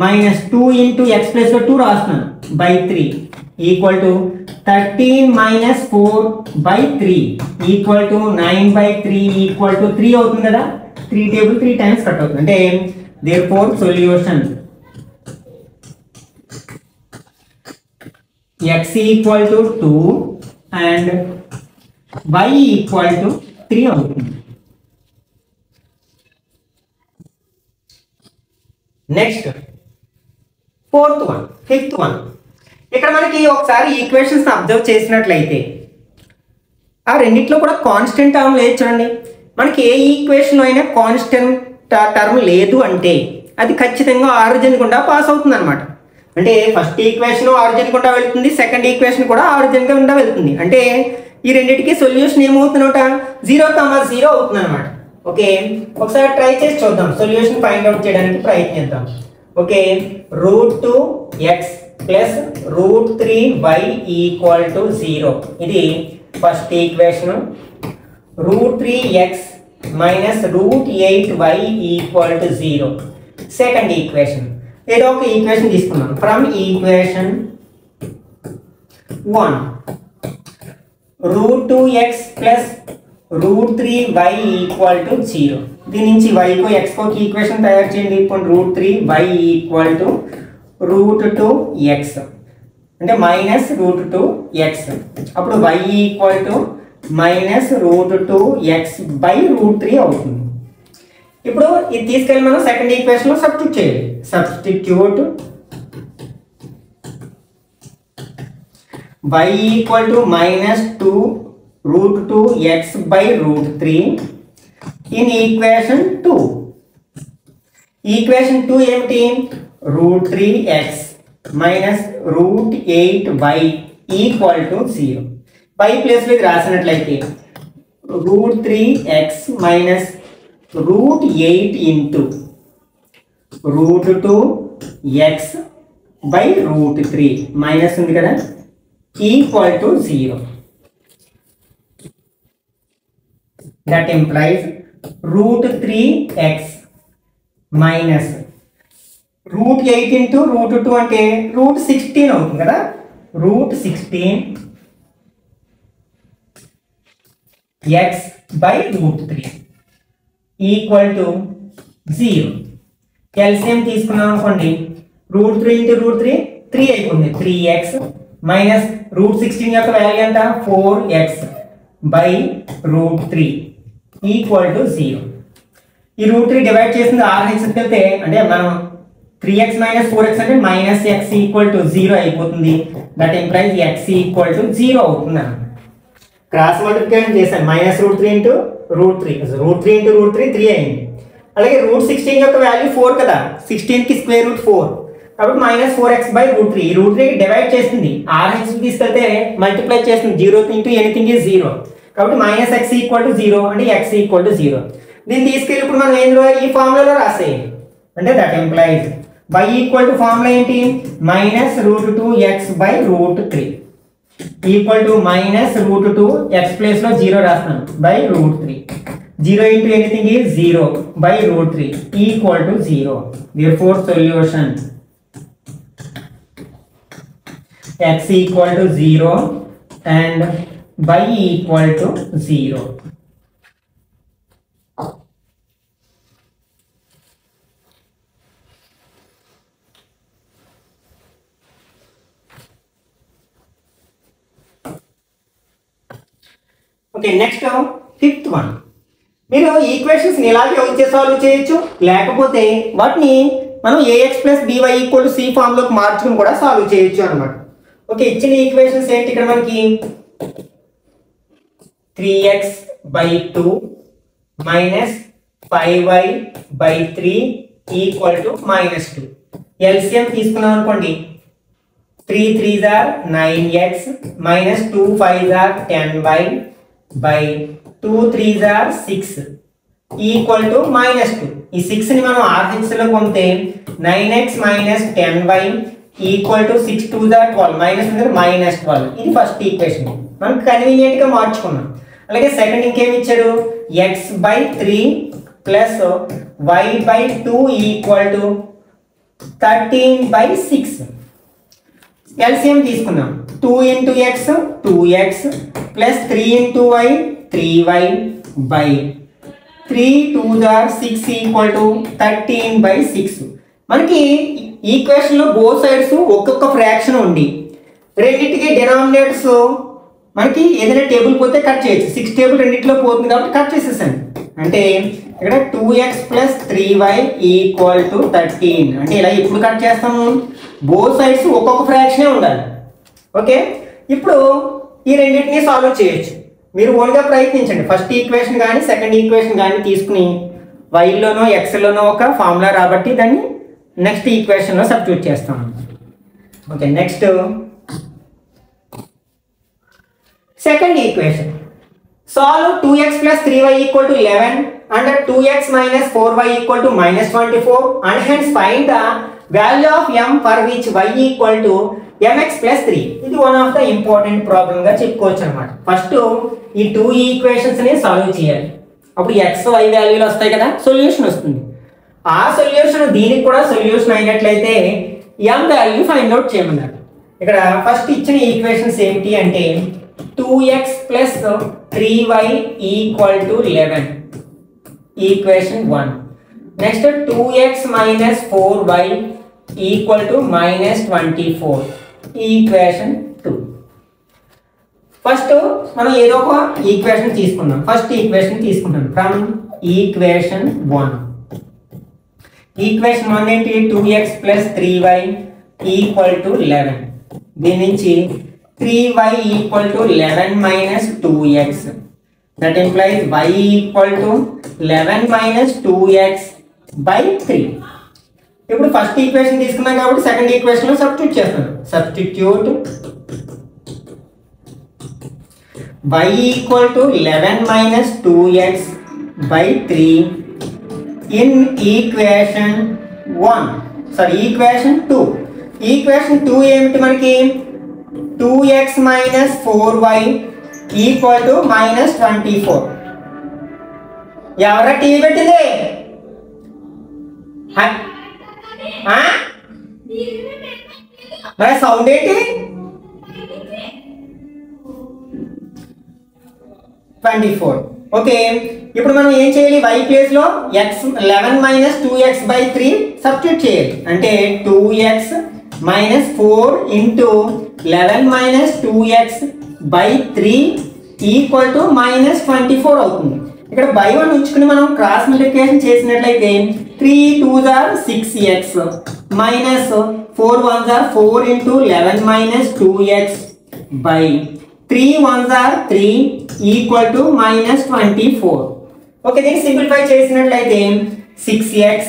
minus 2 into x plus 2 రాస్తున్నాను by 3 equal to 13 minus 4 by 3 equal to 9 by 3 equal to 3 అవుతుంది కదా. 3 టేబుల్ 3 టైమ్స్ కట్ అవుతుంది. అంటే therefore solution x equal to 2 and y equal to 3 అవుతుంది. Next fourth one, fifth one. ఇక్కడ మనకి ఒకసారి equations observe చేసినట్లయితే ఆ రెండిట్లో కూడా కాన్స్టెంట్ టర్మ్ లేదు చూడండి. మనకి ఏ ఈక్వేషన్ అయినా కాన్స్టెంట్ టర్మ్ లేదు అంటే అది ఖచ్చితంగా ఆరిజిన్ గుండా పాస్ అవుతుంది అనమాట. అంటే ఫస్ట్ ఈక్వేషన్ ఆరిజిన్ గుండా వెళ్తుంది, సెకండ్ ఈక్వేషన్ కూడా ఆరిజిన్ గుండా వెళ్తుంది. అంటే ఈ రెండింటికి సొల్యూషన్ ఏమవుతుందట, 0,0 అవుతుంది అనమాట. ఓకే, ఒకసారి ట్రై చేసి చూద్దాం, సొల్యూషన్ ఫైండ్ అవుట్ చేయడానికి ప్రయత్నిద్దాం. Okay, √2x plus √3y equal to 0. ఇది first equation √3x minus √8y equal to 0. Second equation ఏదో ఒక ఈక్వేషన్ తీసుకున్నాం. From equation 1 √2x plus √3y equal to 0. దీని నుంచి yకు xకు ఒక ఈక్వేషన్ తయారు చేయండి. ఇప్పుడు √3y ఈక్వల్ టు √2x అంటే మైనస్ √2x. అప్పుడు y equal to minus √2x by √3 అవుతుంది. ఇప్పుడు ఇది తీసుకెళ్ళి మనం సెకండ్ ఈక్వేషన్లో సబ్స్టిట్యూట్ చేయాలి. Substitute y equal to minus 2√2x by √3 in equation 2. Equation 2 ఏమిటి? √3x minus √8y equal to 0. y ప్లేస్లో ఇది రాసినట్లయితే √3x minus √8 into √2x by √3 minus ఉంది కదా equal to 0. That implies √3x minus √8 into √2 అంటే √16 అవుతుంది కదా. √16 x by √3 equal to 0. LCM తీసుకున్నాం అనుకోండి. √3 ఇంటూ √3 3 అయిపోతుంది. 3x మైనస్ √16 యొక్క వాల్యూ ఎంత? 4x by √3 equal to 0. ఈ √3 డివైడ్ చేసింది RHకి వెళ్తే అంటే మనం 3x మైనస్ 4x అంటే మైనస్ x ఈక్వల్ టు 0 అయిపోతుంది. That implies x equal to 0 అవుతుంది అన్నమాట. క్రాస్ మల్టిప్లికేషన్ చేశాను. మైనస్ √3 ఇంటూ √3 √3 ఇంటూ √3 3 అయింది. అలాగే √16 యొక్క వాల్యూ 4 కదా. 16కి స్క్వేర్ రూట్ 4 కాబట్టి మైనస్ 4x బై √3. ఈ √3 డివైడ్ చేస్తుంది. RH తీసుకెళ్తే మల్టిప్లై చేస్తుంది. 0 ఇంటూ ఎనీథింగ్ ఈజ్ 0 కాబట్టి మైనస్ x ఈక్వల్ టు 0 అంటే x ఈక్వల్ టు 0. దీన్ని తీసుకెళ్ళి ఇప్పుడు మనం ఏందో ఈ ఫార్ములాలో రాసేయాలి. అంటే that implies y equal to formula ఏంటి? Minus √2x by √3 equal to minus √2 x place లో 0 రాస్తాను by √3. 0 into anything is 0 by √3 equal to 0. therefore solution x equal to 0 and y equal to 0. Okay, next fifth one. మీరు equations ఇలాగే వచ్చే solve చేయొచ్చు, లేకపోతే వాటిని మనం ax plus by equal to c ఫామ్లోకి మార్చుకుని కూడా సాల్వ్ చేయొచ్చు అనమాట. ఓకే, ఇచ్చిన ఈక్వేషన్స్ ఏంటి? ఇక్కడ మనకి 3x by 2 minus 5y by 3 equal to -2. LCM తీసుకున్నాం అనుకోండి. 3 3s are 9x minus 2 5s are 10y by 2 3s are 6 equal to -2. ఈ 6 ని మనం RHS లో పొందితే 9x minus 10y equal to 6 2s are 12 -12. ఇది ఫస్ట్ ఈక్వేషన్ మనం కన్వీనియంట్ గా మార్చుకున్నాం. అలాగే సెకండ్ ఇంకేమి ఇచ్చాడు? x by 3 plus y by 2 equal to 13 by 6. LCM తీసుకున్నాం. 2 into X 2x plus 3 into y 3y by 3 2s are 6 equal to 13 by 6. మనకి equation లో బోత్ సైడ్స్ ఒక్కొక్క ఫ్రాక్షన్ ఉండి రెండింటికి డినామినేటర్స్ మనకి ఏదైనా టేబుల్ పోతే కట్ చేయొచ్చు. 6 టేబుల్ రెండింటిలో పోతుంది కాబట్టి కట్ చేసేసాను. అంటే ఇక్కడ 2x plus 3y equal to 13. అంటే ఇలా ఎప్పుడు కట్ చేస్తాము? బోత్ సైడ్స్ ఒక్కొక్క ఫ్రాక్షనే ఉండాలి. ఓకే, ఇప్పుడు ఈ రెండింటిని సాల్వ్ చేయొచ్చు. మీరు ఓన్గా ప్రయత్నించండి. ఫస్ట్ ఈక్వేషన్ కానీ సెకండ్ ఈక్వేషన్ కానీ తీసుకుని వైలోనో ఎక్స్లోనో ఒక ఫార్ములా రాబట్టి దాన్ని నెక్స్ట్ ఈక్వేషన్లో సబ్స్టిట్యూట్ చేస్తాము. Okay, next second equation. Solve 2x plus 3y equal to 11 and 2x minus 4y equal to -24 and hence find the value of m for which y equal to mx plus 3. ఇది one of the important problem గా చెప్పుకోవచ్చు అనమాట. First ఈ 2 equations ని solve చేయాలి. అప్పుడు x y వాల్యూలు వస్తాయి కదా, సొల్యూషన్ వస్తుంది. ఆ సొల్యూషన్ దీనికి కూడా సొల్యూషన్ అయినట్లయితే m వాల్యూ ఫైండ్ అవుట్ చేయమన్నారు. ఇక్కడ ఫస్ట్ ఇచ్చిన ఈక్వేషన్స్ ఏమిటి అంటే 2x plus 3y equal to 11 equation 1. Next 2x minus 4y equal to minus 24 equation 2. First మనం ఏదో ఒక ఈక్వేషన్ తీసుకుందాం. ఫస్ట్ ఈక్వేషన్ తీసుకుంటాం ఫ్రమ్ ఈక్వేషన్ 1. ఈక్వేషన్ 1 ఏంటి? 2x plus 3y equal to 11. దీని నుంచి 3y equal to 11 minus 2x. That implies y equal to 11 minus 2x by 3. ఇప్పుడు first equation తీసుకున్నాం కాబట్టి సెకండ్ ఈక్వేషన్ లో సబ్స్టిట్యూట్ చేస్తాను. Substitute y equal to 11 minus 2x by 3 in equation 1. Sorry equation 2. Equation 2 ఏమిటి మనకి? 2x minus 4y equal to minus 24. ఎవరా TV పెట్టింది? మరి సౌండ్ ఏంటి? 24. ఓకే, ఇప్పుడు మనం ఏం చేయాలి? y ప్లేస్ లో x 11 minus 2x by 3 substitute చేయాలి. అంటే 2x minus 4 into 11 minus 2x by 3 equal to minus 24 అవుతుంది. ఇక్కడ బై 1 ఉంచుకుని మనం క్రాస్ మల్టిప్లికేషన్ చేసినట్లయితే 3 2s are 6x minus 4 1s are 4 into 11 minus 2x by 3 1s are 3 equal to minus 24. Okay, దీన్ని simplify చేసినట్లయితే 6x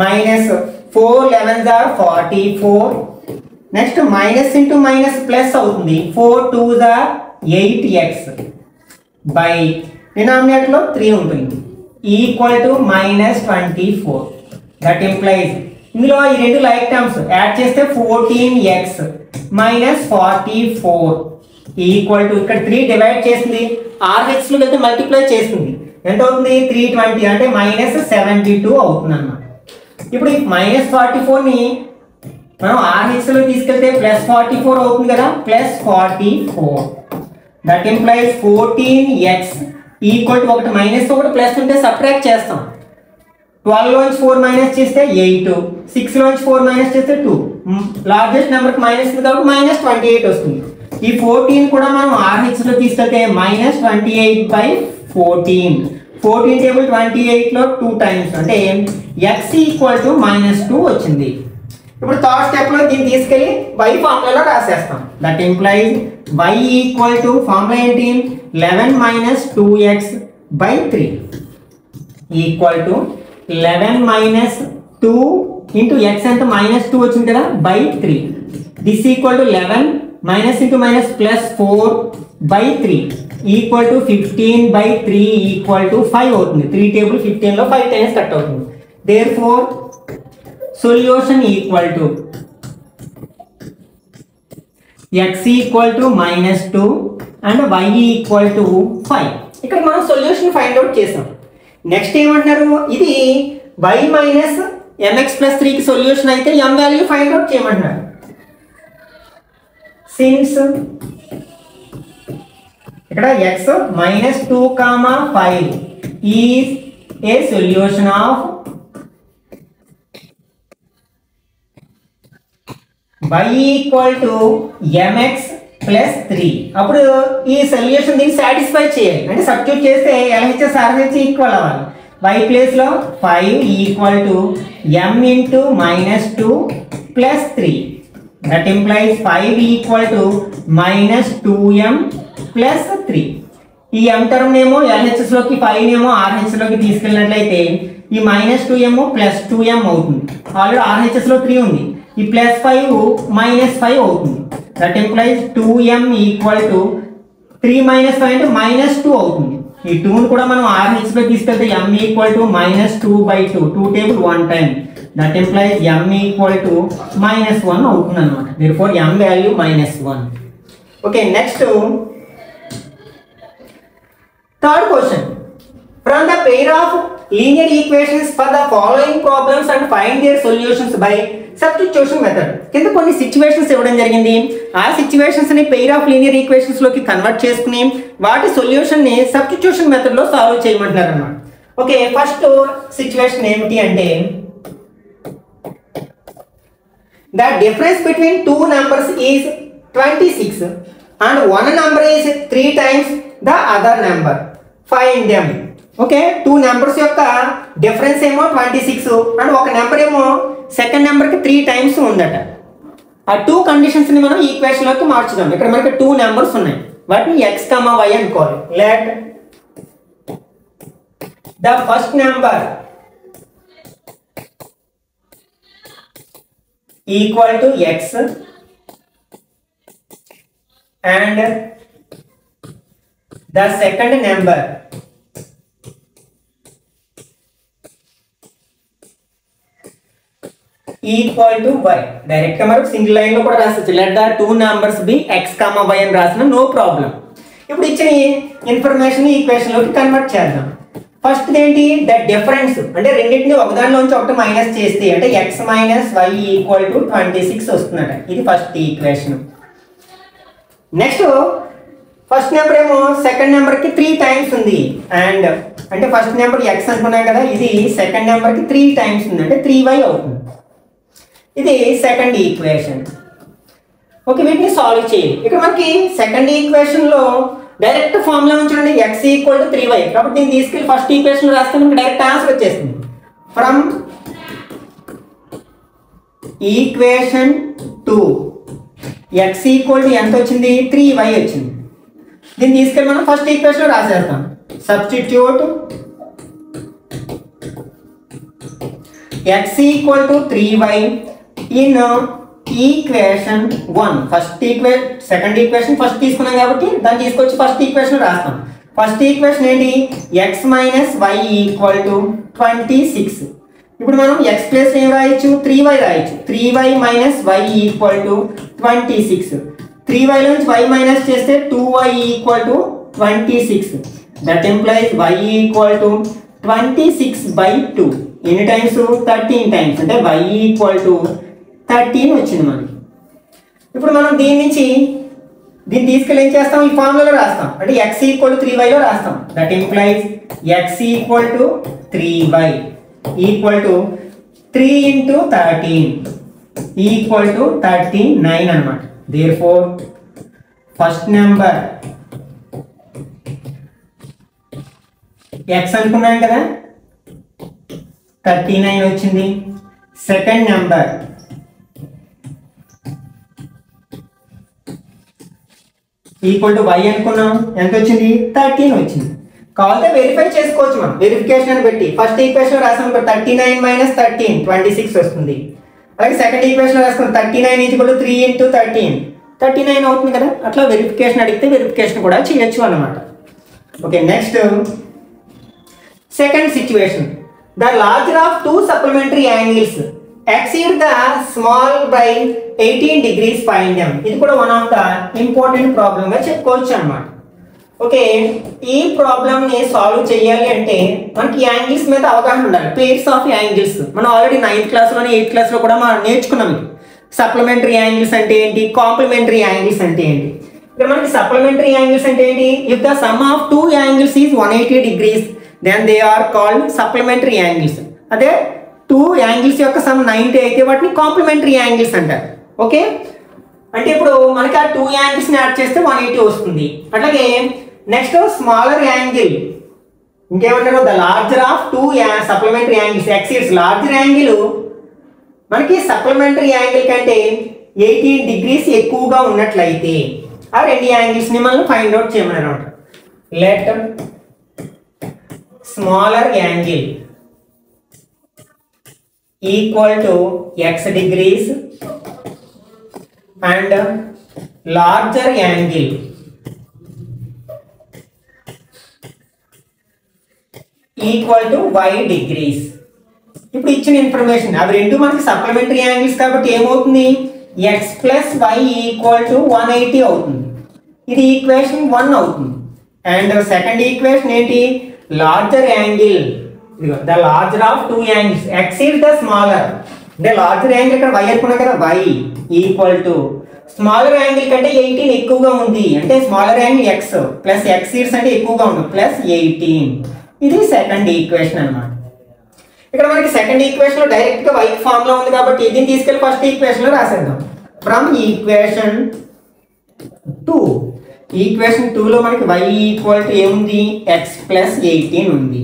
minus 4 11s are 44. Next minus into minus plus అవుతుంది. 4 2s are 8x by denominator లో 3 ఉంటుంది equal to minus 24. That implies ఇందులో ఈ రెండు like terms add చేస్తే 14x minus 44 equal to ఇక్కడ 3 డివైడ్ చేసింది RH లో వెళ్తే మల్టిప్లై చేస్తుంది. ఎంత అవుతుంది? 320 అంటే మైనస్ 72 అవుతుంది అన్నమాట. ఇప్పుడు ఈ మైనస్ 44 ని మనం RH లో తీసుకెళ్తే ప్లస్ 44 అవుతుంది కదా, plus 44. That implies 14x equal to ఒకటి మైనస్ ఒకటి ప్లస్ ఉంటే సబ్ట్రాక్ట్ చేస్తాం. 12 లోంచి 4 మైనస్ చేస్తే 8, 6 లోంచి 4 మైనస్ చేస్తే 2. లార్జెస్ట్ నెంబర్ కి మైనస్ ఉంది కాబట్టి మైనస్ 28 వస్తుంది. ఈ 14 కూడా మనం RH లో తీసుకెళ్తే మైనస్ 28 బై 14. 14 టేబుల్ 28 లో 2 టైమ్స్ అంటే x ఈక్వల్ టు మైనస్ 2 వచ్చింది. ఇప్పుడు థర్డ్ స్టెప్ లో దీన్ని తీసుకెళ్లి y ఫార్ములాలో రాసేస్తాం. That implies y equal to formula ఏంటి? 11 minus 2x by 3 equal to 11 minus 2 into x ఎంత? మైనస్ 2 వచ్చింది కదా, by 3. This equal to 11 minus into minus plus 4 by 3 equal to 15 by 3 equal to 5 అవుతుంది. 3 టేబుల్ 15 లో 5 times cut అవుతుంది. Therefore solution equal to x equal to minus 2 and y equal to 5. ఇక్కడ మనం solution find out చేసాం. Next ఏమంటున్నారు? ఇది y minus mx plus 3 కి solution అయితే m వాల్యూ ఫైండ్ అవుట్ చేయమంటున్నారు. సిన్స్ ఇక్కడ x minus 2, 5 is a solution of y equal to mx plus 3. అప్పుడు ఈ సొల్యూషన్ దీన్ని సాటిస్ఫై చేయాలి. అంటే సబ్స్టిట్యూట్ చేస్తే LHS RHS ఈక్వల్ అవ్వాలి. y ప్లేస్ లో 5 equal to m into minus 2 plus 3. That implies 5 equal to minus 2m plus 3. ఈ m term ఏమో LHS లోకి 5 ఏమో RHS లోకి తీసుకెళ్ళినట్లయితే ఈ మైనస్ 2m ప్లస్ 2m అవుతుంది. ఆల్రెడీ RHS లో 3 ఉంది. ఈ ప్లస్ 5 మైనస్ 5 అవుతుంది. That implies 2m equal to 3 minus 5 అంటే మైనస్ 2 అవుతుంది. ఈ 2ని కూడా మనం RH లో తీసుకెళ్తే m equal to -2/2 2 table 1 time that implies m equal to -1 అవుతుంది అనమాట. therefore m value -1. Okay, next third question. From the pair of linear equations for the following problems and find their solutions by substitution method. కింద కొన్ని situations ఇవ్వడం జరిగింది. ఆ situations ని pair of linear equations లోకి convert చేసుకుని వాటి solution ని సబ్స్టిట్యూషన్ మెథడ్ లో సాల్వ్ చేయమంటున్నారు అన్నమాట. ఓకే, ఫస్ట్ సిచ్యువేషన్ ఏమిటి అంటే the difference between two numbers is 26 and one number is 3 times the other number. Find them. Okay, two numbers యొక్క డిఫరెన్స్ ఏమో 26 అండ్ ఒక నెంబర్ ఏమో సెకండ్ నెంబర్కి 3 టైమ్స్ ఉందట. ఆ టూ కండిషన్స్ ని మనం ఈక్వేషన్ లోకి మార్చుదాం. ఇక్కడ మనకి టూ నెంబర్స్ ఉన్నాయి, వాటిని x, y అనుకోవాలి. Let the first number equal to x and the second number equal to y. Direct గా మనం సింగిల్ లైన్ లో కూడా రాసొచ్చు. Let the two numbers be x, y అని రాసిన నో ప్రాబ్లం. ఇప్పుడు ఇచ్చిన ఇన్ఫర్మేషన్ ఈక్వేషన్ లోకి కన్వర్ట్ చేద్దాం. ఫస్ట్ ఏంటి, ద డిఫరెన్స్ అంటే రెండింటిని ఒకదానిలోంచి ఒకటి మైనస్ చేస్తే అంటే x - y ఈక్వల్ టు 26 వస్తుందట. ఇది first equation. Next first number ఏమో సెకండ్ నెంబర్ కి 3 టైమ్స్ ఉంది అండ్ అంటే ఫస్ట్ నెంబర్ x అనుకున్నాం కదా, ఇది సెకండ్ నెంబర్ కి 3 టైమ్స్ ఉంది అంటే 3y అవుతుంది. ఇది సెకండ్ ఈక్వేషన్. ఓకే, వీటిని సాల్వ్ చేయాలి. ఇక్కడ మనకి సెకండ్ ఈక్వేషన్ లో డైరెక్ట్ ఫార్ములా ఉంచండి, x ఈక్వల్ టు 3y. కాబట్టి దీన్ని తీసుకెళ్ళి ఫస్ట్ ఈక్వేషన్ లో రాస్తే మనకి డైరెక్ట్ ఆన్సర్ వచ్చేస్తుంది. From equation 2 x equal to ఎంత వచ్చింది, 3y వచ్చింది. దీన్ని తీసుకెళ్ళి మనం ఫస్ట్ ఈక్వేషన్ లో రాసేస్తాం. Substitute x equal to 3y in equation 1. First second equation first తీసుకున్నాం కాబట్టి దాన్ని తీసుకొచ్చి ఫస్ట్ ఈక్వేషన్ రాస్తాం. ఫస్ట్ ఈక్వేషన్ ఏంటి, x - y ఈక్వల్ టు 26. ఇప్పుడు మనం x ప్లేస్ ఏం రాయొచ్చు, 3y రాయొచ్చు. 3y - y equal to 26. 3y నుంచి y మైనస్ చేస్తే 2y equal to 26. That implies y equal to 26/2. ఎన్ని టైమ్స్, 13 టైమ్స్ అంటే y ఈక్వల్ టు 13 వచ్చింది మనకి. ఇప్పుడు మనం దీన్ని తీసుకెళ్ళి ఏం చేస్తాం, ఈ ఫార్ములాలో రాస్తాం. అంటే x ఈక్వల్ టు 3y లో రాస్తాం. That implies x equal to 3y equal to 3 into 13 equal to 39 అన్నమాట. therefore ఫస్ట్ నెంబర్ x అనుకున్నాం కదా, 39 వచ్చింది. Second number equal to y అనుకున్నాం, ఎంత వచ్చింది, 13 వచ్చింది. కావాలంటే వెరిఫై చేసుకోవచ్చు మనం వెరిఫికేషన్ అని పెట్టి. ఫస్ట్ ఈక్వేషన్ రాసాం 39 - 13 26 వస్తుంది. అలాగే సెకండ్ ఈక్వేషన్ రాసుకున్నాం 39 ఈక్వల్ టు 3 into 13 39 అవుతుంది కదా. అట్లా వెరిఫికేషన్ అడిగితే వెరిఫికేషన్ కూడా చేయొచ్చు అన్నమాట. Okay, next second situation. The larger of two supplementary angles exceed the small by 18 degrees, find them. ఇది కూడా one of the important problem గా చెప్పుకోవచ్చు అన్నమాట. ఓకే, ఈ ప్రాబ్లమ్ ని సాల్వ్ చేయాలి అంటే మనకి యాంగిల్స్ మీద అవగాహన ఉండాలి. పెయిర్స్ ఆఫ్ యాంగిల్స్ మనం ఆల్రెడీ 9th క్లాస్లోని 8th క్లాస్లో కూడా మనం నేర్చుకున్నాం. సప్లిమెంటరీ యాంగిల్స్ అంటే ఏంటి, కాంప్లిమెంటరీ యాంగిల్స్ అంటే ఏంటి. ఇక్కడ మనకి సప్లిమెంటరీ యాంగిల్స్ అంటే ఏంటి, if the sum of two angles is 180 degrees then they are called supplementary angles. అదే టూ యాంగిల్స్ యొక్క సమ్ 90 అయితే వాటిని కాంప్లిమెంటరీ యాంగిల్స్ అంటారు. ఓకే, అంటే ఇప్పుడు మనకి ఆ టూ యాంగిల్స్ ని యాడ్ చేస్తే 180 వస్తుంది. అట్లాగే నెక్స్ట్ స్మాలర్ యాంగిల్ ఇంకేమంటారు, the larger of two supplementary angles exceeds larger angle మనకి సప్లిమెంటరీ యాంగిల్ కంటే 18 degrees ఎక్కువగా ఉన్నట్లయితే ఆ రెండు యాంగిల్స్ ని మనం ఫైండ్ అవుట్ చేయమని అనమాట. Let smaller angle equal to x degrees and larger angle equal to y degrees. ఇప్పుడు ఇచ్చిన ఇన్ఫర్మేషన్ అవి రెండు మనకి సప్లిమెంటరీ యాంగిల్స్ కాబట్టి ఏమవుతుంది, x plus y equal to 180 అవుతుంది. ఇది ఈక్వేషన్ 1 అవుతుంది. అండ్ సెకండ్ ఈక్వేషన్ ఏంటి, larger angle, the larger of two angles exceed the smaller. అంటే లార్జర్ యాంగిల్ ఇక్కడ y అనుకున్నాం కదా, y equal to smaller angle కంటే 18 ఎక్కువగా ఉంది అంటే smaller angle x plus exceeds అంటే ఎక్కువగా ఉంది ప్లస్ 18. ఇది సెకండ్ ఈక్వేషన్ అన్నమాట. ఇక్కడ మనకి సెకండ్ ఈక్వేషన్ లో డైరెక్ట్ గా y ఫార్మ్ లో ఉంది కాబట్టి దీన్ని తీసుకెళ్లి ఫస్ట్ ఈక్వేషన్ లో రాసేద్దాం. ఫ్రమ్ ఈక్వేషన్ 2, ఈక్వేషన్ 2 లో మనకి y ఈక్వల్ టు ఏముంది, x ప్లస్ 18 ఉంది.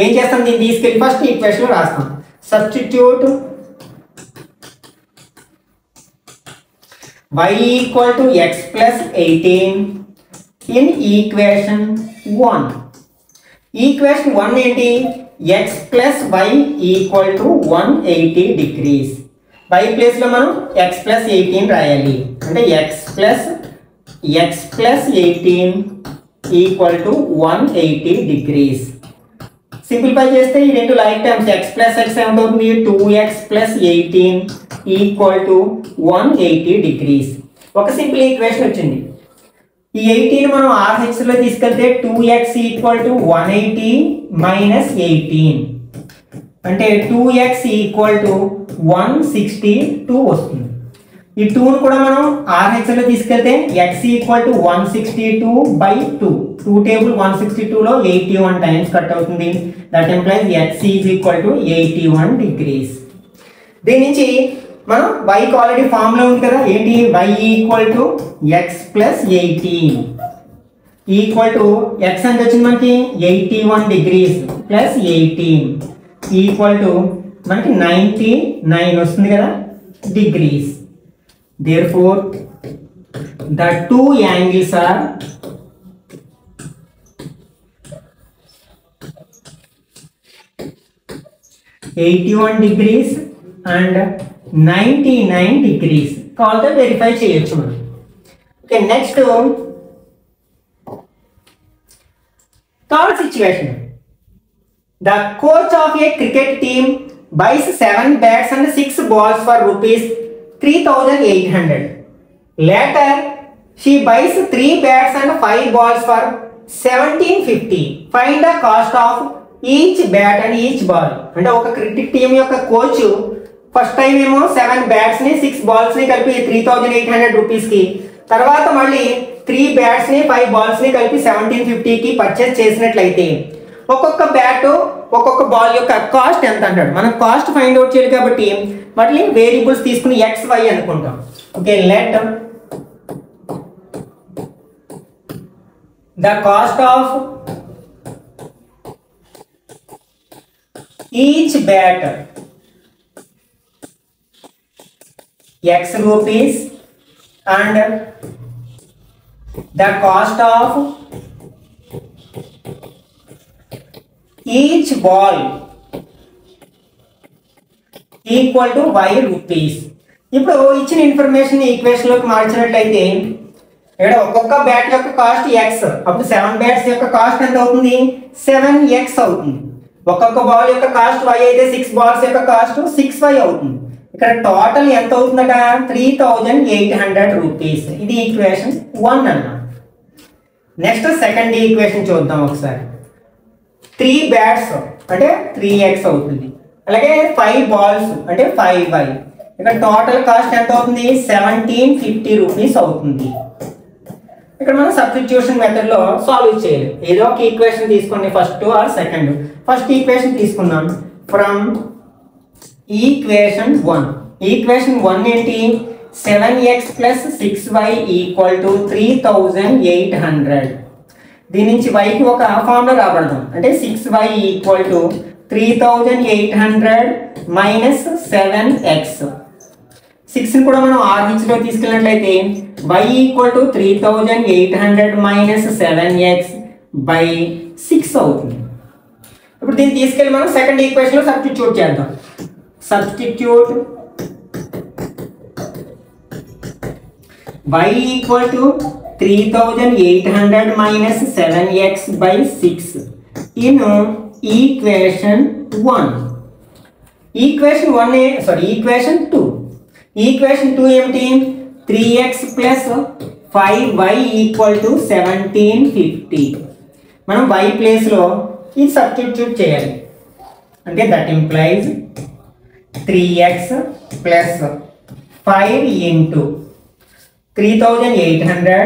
ఏం చేస్తాం, దీన్ని తీసుకెళ్లి ఫస్ట్ ఈక్వేషన్ లో రాస్తాం. Substitute y equal to x plus 18 in equation 1. Equation 1 ఏంటి, x plus y equal to 180 degrees. y place లో మనం x ప్లస్ 18 రాయాలి. అంటే x plus 18 equal to 180 degrees. Simplify చేస్తే ఈ రెండు like terms x plus x ఏమవుతుంది, 2x plus 18 equal to 180 degrees. ఒక సింపుల్ ఈక్వేషన్ వచ్చింది. ఈ 18 మనం RH లో తీసుకెళ్తే 2x ఈక్వల్ టు 180 మైనస్ 18 అంటే 2x ఈక్వల్ టు 162 వస్తుంది. ఈ 2ను కూడా మనం RH లో తీసుకెళ్తే x ఈక్వల్ టు 162/2. 2 టేబుల్ 162 లో 81 టైమ్స్ కట్ అవుతుంది. That implies x is equal to 81 degrees. దీని నుంచి మనం y కి ఆల్రెడీ ఫార్మ్ లో ఉంది కదా, ఏంటి, y equal to x plus 18 equal to x ఎంత వచ్చింది మనకి 81 డిగ్రీస్ ప్లస్ 18 ఈక్వల్ టు మనకి 99 వస్తుంది కదా degrees. Therefore, the two angles are 81 degrees and 99 degrees. Call the verify చేయొచ్చు మనం. Okay, next third situation. The coach of a cricket team buys 7 bats and 6 balls for rupees 3,800. Later, she buys 3 bats and 5 balls for 1,750. Find the cost of each bat and each ball. అంటే ఒక cricket team యొక్క coach first time ఏమో 7 bats ని 6 balls ని కలిపి 3,800 rupees కి, తర్వాత మళ్ళీ 3 బ్యాట్స్ ని 5 బాల్స్ ని కలిపి 1,750 కి పర్చేస్ చేసినట్లయితే ఒక్కొక్క బ్యాట్ ఒక్కొక్క బాల్ యొక్క కాస్ట్ ఎంత అంటాడు. మనం కాస్ట్ ఫైండ్ అవుట్ చేయాలి కాబట్టి మళ్ళీ వేరియబుల్స్ తీసుకుని XY అనుకుంటాం. Okay, let the cost of each bat X rupees and the cost of each ball equal to Y rupees. ఇప్పుడు ఇచ్చిన ఇన్ఫర్మేషన్ ఈక్వేషన్ లోకి మార్చినట్లయితే ఇక్కడ ఒక్కొక్క బ్యాట్ యొక్క కాస్ట్ x, అప్పుడు 7 బ్యాట్స్ యొక్క కాస్ట్ ఎంత అవుతుంది, 7x అవుతుంది. ఒక్కొక్క బాల్ యొక్క కాస్ట్ y అయితే 6 బాల్స్ యొక్క కాస్ట్ 6y అవుతుంది. ఇక్కడ టోటల్ ఎంత అవుతుందట, 3,800 రూపీస్. ఇది ఈక్వేషన్ 1 అన్నమాట. నెక్స్ట్ సెకండ్ ఈక్వేషన్ చూద్దాం ఒకసారి. 3 బ్యాట్స్ అంటే 3x అవుతుంది, అలాగే 5 బాల్స్ అంటే 5y. ఇక్కడ టోటల్ కాస్ట్ ఎంత అవుతుంది, 1,750 రూపీస్ అవుతుంది. ఇక్కడ మనం సబ్స్టిట్యూషన్ మెథడ్ లో సాల్వ్ చేయాలి. ఏదో ఒక ఈక్వేషన్ తీసుకోండి, first or second. First equation తీసుకుందాం. From equation 1. ఈక్వేషన్ 1 ఏంటి, 7x plus 6y equal to 3,800. దీని నుంచి y కి ఒక ఫార్ములా రాబడదాం. అంటే 6y equal to 3,800 minus 7x. 6ని కూడా మనం RH లో తీసుకెళ్ళినట్లయితే y equal to 3,800 minus 7x by 6 అవుతుంది. ఇప్పుడు దీన్ని తీసుకెళ్ళి మనం సెకండ్ ఈక్వేషన్ లో సబ్స్టిట్యూట్ చేద్దాం. Substitute y equal to 3,800 minus 7x by 6 in equation 1. Equation 2. Equation 2 ఏమిటి? 3x plus 5y equal to 1750. మనం y ప్లేస్లో ఇది సబ్స్టిట్యూట్ చేయాలి. అంటే that implies 3x plus 5 into 3800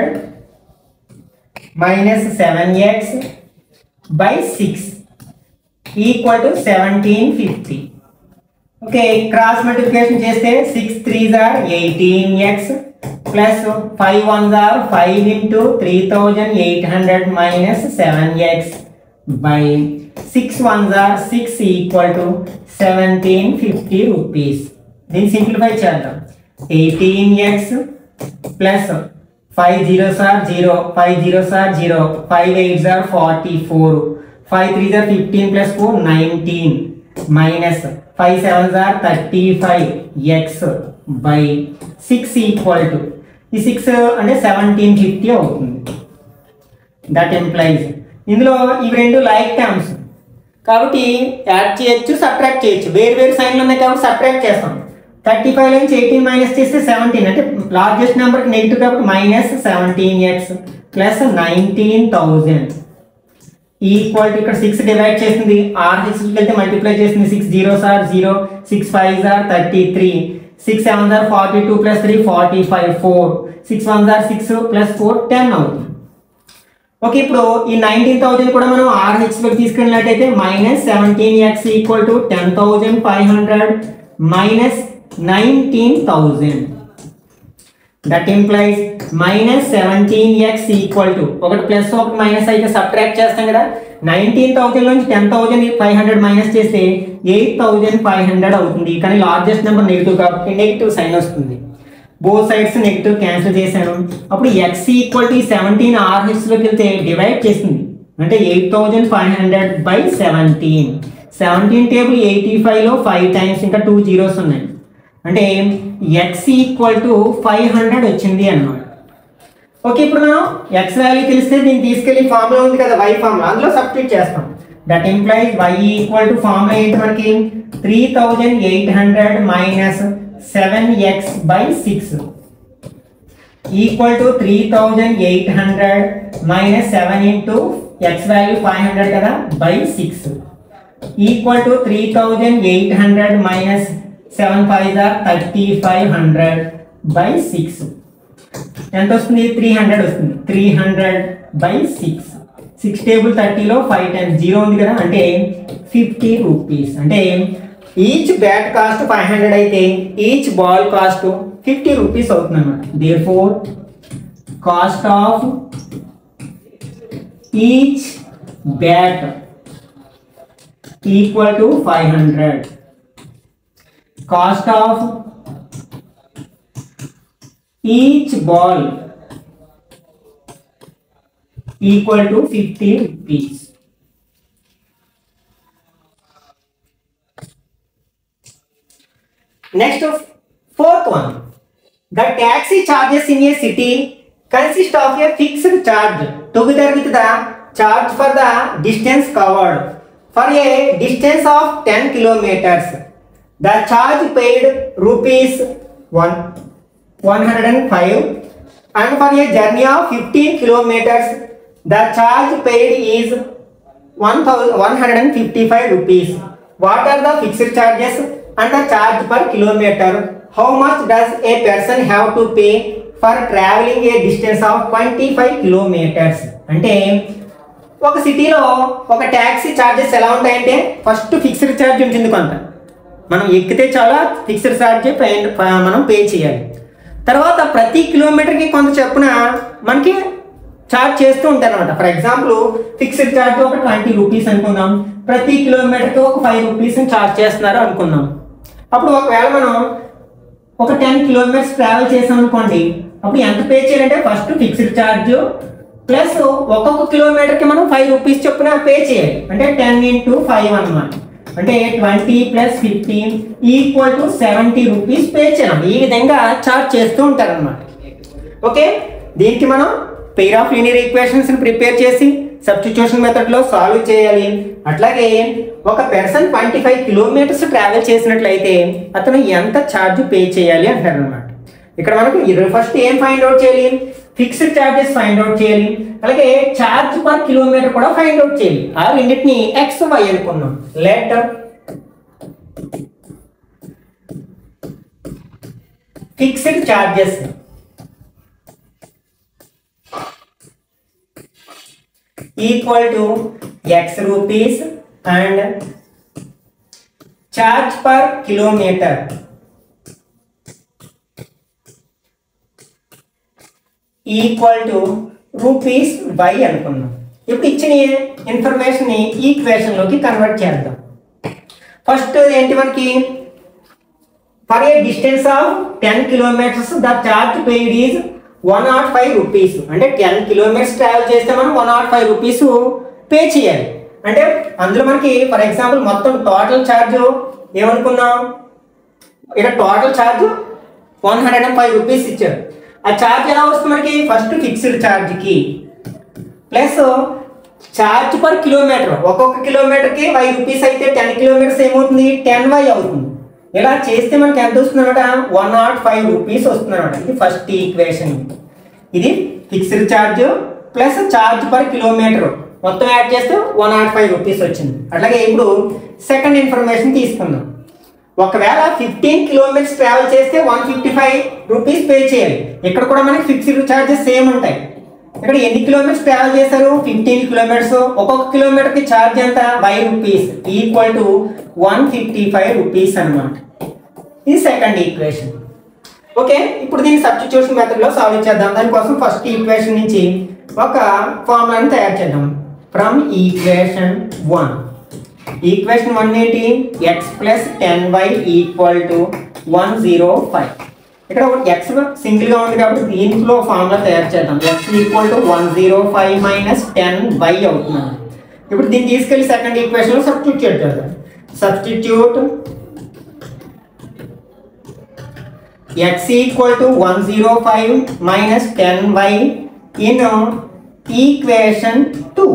minus 7x by 6 equal to 1750. Okay, cross multiplication చేస్తే 6 3s are 18x plus 5 1s are 5 into 3800 minus 7x by 6 1s are 6 equal to 1750 rupees. దీన్ని simplify చేద్దాం. 18x plus 5 0s are 0, 5 0s are 0, 5 8s are 44, 5 3s are 15 plus 4 19 minus 5 7s are 35x by 6 equal to ఈ 6 అంటే 1750 అవుతుంది. That employees ఇందులో ఇవి రెండు like terms కాబట్టి add చేయొచ్చు, సబ్ట్రాక్ట్ చేయొచ్చు. వేరు వేరు సైన్లు ఉన్నాయి కాబట్టి సబ్ట్రాక్ట్ చేస్తాం. 35 నుంచి 18 మైనస్ చేస్తే 17 అంటే లార్జెస్ట్ నెంబర్కి నెగిటివ్ కాబట్టి minus 17x plus 19,000 equal to ఇక్కడ 6 డివైడ్ చేసింది RHకి వెళ్తే మల్టిప్లై చేసింది. 6 0s are 0, 6 5s are 33, 6 7s are 42 plus 3 45, 4 6 1s are 6 plus 4 10 అవుతుంది. ఓకే, ఇప్పుడు ఈ 19,000 కూడా మనం RHలోకి తీసుకెళ్ళినట్టయితే minus 17x equal to 10,500 minus 19,000. That implies minus 17x equal to ఒకటి ప్లస్ ఒకటి మైనస్ అయితే సబ్ట్రాక్ట్ చేస్తాం కదా. 19,000 నుంచి 10,500 మైనస్ చేస్తే 8,500 అవుతుంది. కానీ లార్జెస్ట్ నెంబర్ నెగిటివ్ కాబట్టి నెగిటివ్ సైన్ వస్తుంది. బోత్ సైడ్స్ నెగిటివ్ క్యాన్సిల్ చేశాను. అప్పుడు x ఈక్వల్ టు 17 RHలోకి వెళ్తే డివైడ్ చేస్తుంది అంటే 8,500 బై 17. 17 టేబుల్ 85లో 5 టైమ్స్ ఇంకా 2 zeros ఉన్నాయి అంటే x ఈక్వల్ టు 500 వచ్చింది అన్నమాట. ఓకే, ఇప్పుడు మనం x వాల్యూ తెలిస్తే దీన్ని తీసుకెళ్ళి ఫార్ములా ఉంది కదా y ఫార్ములా, అందులో సబ్స్టిట్యూట్ చేస్తాం. That implies y equal to formula ఏంటి మనకి 3800 minus 7x by 6 equal to 3800 minus 7 into x value 500 కదా by 6 equal to 3800 minus 7 5s are 3500 by 6 ఎంత వస్తుంది? 300 వస్తుంది. 300 బై 6. 6 టేబుల్ 30లో 5 టైమ్స్ 0 ఉంది కదా అంటే 50 రూపీస్. అంటే ఈచ్ బ్యాట్ కాస్ట్ 500 అయితే ఈచ్ బాల్ కాస్ట్ 50 రూపీస్ అవుతుంది అన్నమాట. Therefore cost of each bat equal to 500. Cost of each ball equal to 50 rupees. Next, fourth one. The taxi charges in a city consist of a fixed charge together with the charge for the distance covered. For a distance of 10 kilometers. The charge paid rupees 105 and for a journey of 15 kilometers the charge paid is 155 rupees. What are the fixed charges and the charge per kilometer? How much does a person have to pay for traveling a distance of 25 kilometers? అంటే ఒక సిటీలో ఒక taxi charges ఎలా ఉంటాయంటే first fixed charge ఉంటుంది కొంత, మనం ఎక్కితే చాలా ఫిక్స్డ్ ఛార్జ్ మనం పే చేయాలి. తర్వాత ప్రతి కిలోమీటర్కి కొంత చొప్పున మనకి ఛార్జ్ చేస్తూ ఉంటారు అనమాట. ఫర్ ఎగ్జాంపుల్ ఫిక్స్డ్ ఛార్జ్ ఒక 20 రూపీస్ అనుకుందాం, ప్రతి కిలోమీటర్కి ఒక 5 రూపీస్ ఛార్జ్ చేస్తున్నారు అనుకుందాం. అప్పుడు ఒకవేళ మనం ఒక 10 కిలోమీటర్స్ ట్రావెల్ చేసాం అనుకోండి, అప్పుడు ఎంత పే చేయాలంటే ఫస్ట్ ఫిక్స్డ్ ఛార్జ్ ప్లస్ ఒక్కొక్క కిలోమీటర్కి మనం 5 రూపీస్ చొప్పున పే చేయాలి. అంటే 10 into 5 అన్నమాట. అంటే 20 + 15 = 70 రూపీస్ పే చేయాలి. ఈ విధంగా చార్జ్ చేస్తూ ఉంటారు అన్నమాట. ఓకే, దీనికి మనం pair of linear equations prepare చేసి సబ్స్టిట్యూషన్ మెథడ్లో సాల్వ్ చేయాలి. అట్లాగే ఒక పర్సన్ 25 కిలోమీటర్స్ ట్రావెల్ చేసినట్లయితే అతను ఎంత ఛార్జ్ పే చేయాలి అంటారు అనమాట. ఇక్కడ మనకు ఫస్ట్ ఏం ఫైండ్ అవుట్ చేయాలి, ఫిక్స్డ్ ఛార్జెస్ ఫైండ్ అవుట్ చేయాలి, అలాగే ఛార్జ్ పర్ కిలోమీటర్ కూడా ఫైండ్ అవుట్ చేయాలి. ఆ రెండింటిని ఎక్స్ వై అనుకున్నాం. Let fixed charges equal to x rupees and charge per kilometre equal to rupees y అనుకున్నాం. ఇప్పుడు ఇచ్చిన ఇన్ఫర్మేషన్ ని ఈక్వేషన్ లోకి కన్వర్ట్ చేద్దాం. ఫస్ట్ ఏంటి మనకి, for a distance of 10 kilometres the charge paid is 105 rupees. అంటే 10 కిలోమీటర్స్ ట్రావెల్ చేస్తే మనం 105 రూపీస్ పే చేయాలి. అంటే అందులో మనకి ఫర్ ఎగ్జాంపుల్ మొత్తం టోటల్ ఛార్జ్ ఏమనుకున్నాం, ఇక్కడ టోటల్ ఛార్జ్ 105 రూపీస్ ఇచ్చారు. ఆ ఛార్జ్ ఎలా వస్తుంది మనకి, ఫస్ట్ ఫిక్స్డ్ ఛార్జ్కి ప్లస్ ఛార్జ్ పర్ కిలోమీటర్, ఒక్కొక్క కిలోమీటర్కి 5 రూపీస్ అయితే 10 కిలోమీటర్స్ ఏమవుతుంది 10y అవుతుంది. ఇలా చేస్తే మనకి ఎంత వస్తుంది అనమాట, 105 రూపీస్ వస్తుంది అనమాట. ఇది ఫస్ట్ ఈక్వేషన్. ఇది fixed charge plus charge per kilometre మొత్తం యాడ్ చేస్తే 105 రూపీస్ వచ్చింది. అట్లాగే ఇప్పుడు సెకండ్ ఇన్ఫర్మేషన్ తీసుకుందాం. ఒకవేళ 15 కిలోమీటర్స్ ట్రావెల్ చేస్తే 155 రూపీస్ పే చేయాలి. ఇక్కడ కూడా మనకి ఫిక్స్డ్ ఛార్జెస్ సేమ్ ఉంటాయి. ఇక్కడ ఎన్ని కిలోమీటర్స్ ట్రావెల్ చేశారు, 15 కిలోమీటర్స్, ఒక్కొక్క కిలోమీటర్కి ఛార్జ్ ఎంత 5 రూపీస్ ఈక్వల్ టు 155 రూపీస్ అనమాట. ఇది సెకండ్ ఈక్వేషన్. ఓకే, ఇప్పుడు దీన్ని సబ్స్టిట్యూషన్ మెథడ్లో సాల్వ్ చేద్దాం. దానికోసం ఫస్ట్ ఈక్వేషన్ నుంచి ఒక ఫార్ములాని తయారు చేద్దాం. ఫ్రమ్ ఈక్వేషన్ 1, ఈక్వేషన్ 1 ఏంటి, X plus 10y equal to 105. ఇక్కడ ఎక్స్ సింగిల్ గా ఉంది కాబట్టి దీంట్లో ఫార్ములా తయారు చేద్దాం. X equal to 105 minus 10y అవుతుంది. ఇప్పుడు దీన్ని తీసుకెళ్లి సెకండ్ ఈక్వేషన్ లో సబ్స్టిట్యూట్ చేద్దాం. Substitute X equal to 105 minus 10y in equation 2.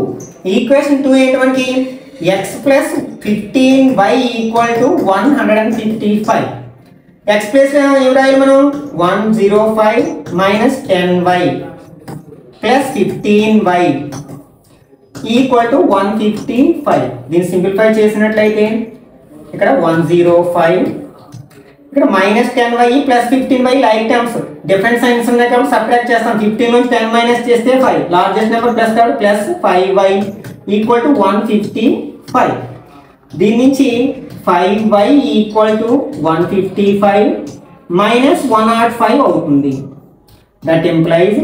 Equation 2 ఏంటి మనకి, x plus 15y equal to 155. x plus ఏం రాయాలి మనం, 105 minus 10y plus 15y equal to 155. దీన్ని సింప్లిఫై చేసినట్లయితే ఇక్కడ 105, ఇక్కడ minus 10y plus 15y like terms, different science ఉన్నాయి కాబట్టి సబ్ట్రాక్ట్ చేస్తాం. 15 నుంచి 10 మైనస్ చేస్తే 5, లార్జెస్ట్ నెంబర్ ప్లస్ కాబట్టి ప్లస్ 5y ఈక్వల్ టు 155. దీని నుంచి 5y ఈక్వల్ టు 155 మైనస్ 105 అవుతుంది. That implies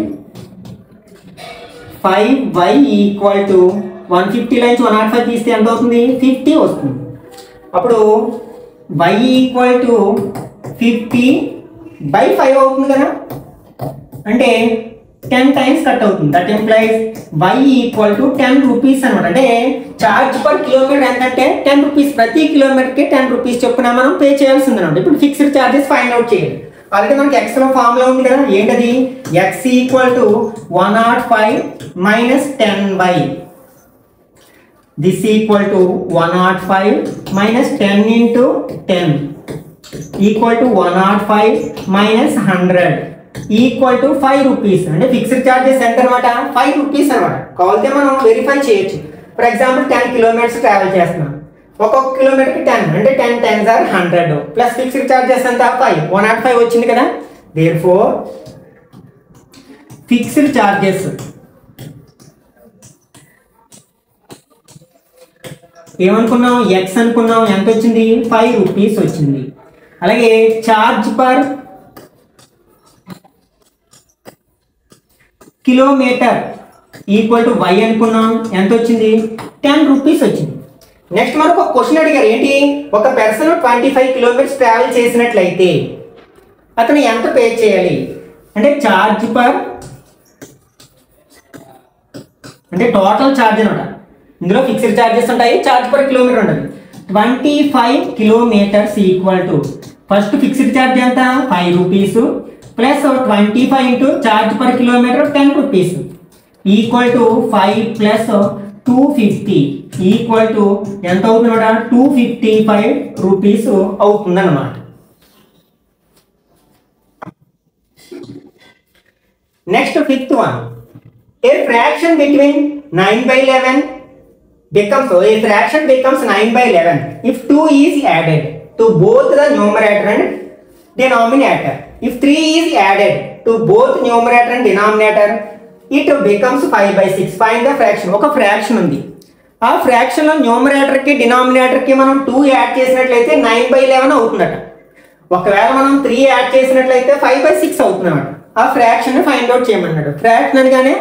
5y equal to 150 నుంచి 105 తీస్తే ఎంత అవుతుంది, 50 వస్తుంది. అప్పుడు y ఈక్వల్ టు 50/5 అవుతుంది కదా, అంటే 10 టైమ్స్ కట్ అవుతుంది. That implies y equal to 10 rupees అనమాట. అంటే ఛార్జ్ పర్ కిలోమీటర్ ఎంతంటే 10 రూపీస్, ప్రతి కిలోమీటర్కి 10 రూపీస్ చొప్పున మనం పే చేయాల్సింది అనమాట. ఇప్పుడు ఫిక్స్డ్ ఛార్జెస్ ఫైండ్ అవుట్ చేయాలి. ఆల్రెడీ మనకి ఎక్స్ లో ఫార్ములా ఉంది కదా, ఏంటది, x equal to 105 minus 10y. This equal to 105 minus 10 into 10 equal to 105 minus 100 equal to 5 rupees. అంటే ఫిక్స్డ్ ఛార్జెస్ ఎంత అనమాట, 5 రూపీస్ అనమాట. కావాలంటే మనం వెరిఫై చేయొచ్చు. ఫర్ ఎగ్జాంపుల్ 10 కిలోమీటర్స్ ట్రావెల్ చేస్తున్నాం, ఒక్కొక్క కిలోమీటర్కి 10, అంటే 10 times are 100 plus fixed charges ఎంత 5, 105 వచ్చింది కదా. దేర్ఫోర్ ఫిక్స్డ్ ఛార్జెస్ ఏమనుకున్నాం, ఎక్స్ అనుకున్నాం, ఎంత వచ్చింది 5 రూపీస్ వచ్చింది. అలాగే charge per kilometre equal to y అనుకున్నాం, ఎంత వచ్చింది 10 రూపీస్ వచ్చింది. నెక్స్ట్ మనకు ఒక క్వశ్చన్ అడిగారు, ఏంటి, ఒక పర్సన్ 25 కిలోమీటర్స్ ట్రావెల్ చేసినట్లయితే అతను ఎంత పే చేయాలి అంటే ఛార్జ్ పర్, అంటే టోటల్ ఛార్జ్ అనమాట. ఇందులో ఫిక్స్డ్ ఛార్జెస్ ఉంటాయి, ఛార్జ్ పర్ కిలోమీటర్ ఉంటుంది. 25 kilometres equal to, first fixed charge ఎంత 5 rupees plus 25 into charge per kilometre 10 rupees equal to 5 plus 250 equal to ఎంత అవుతుంది అన్నమాట 255 రూపీస్ అవుతుంది అన్నమాట. Next fifth one, a fraction between 9/11 becomes 9/11 if 2 is added to both the numerator and denominator. If 3 is added to both numerator and denominator, it becomes 5/6. Find the fraction. ఒక fraction ఉంది, ఆ fraction లో numerator కి denominator కి మనం 2 add చేసినట్లయితే 9/11 అవుతుందట. ఒకవేళ మనం 3 యాడ్ చేసినట్లయితే 5/6 అవుతుందన్నమాట. ఆ ఫ్రాక్షన్ ఫైండ్ అవుట్ చేయమన్నాడు. ఫ్రాక్షన్ అనగానే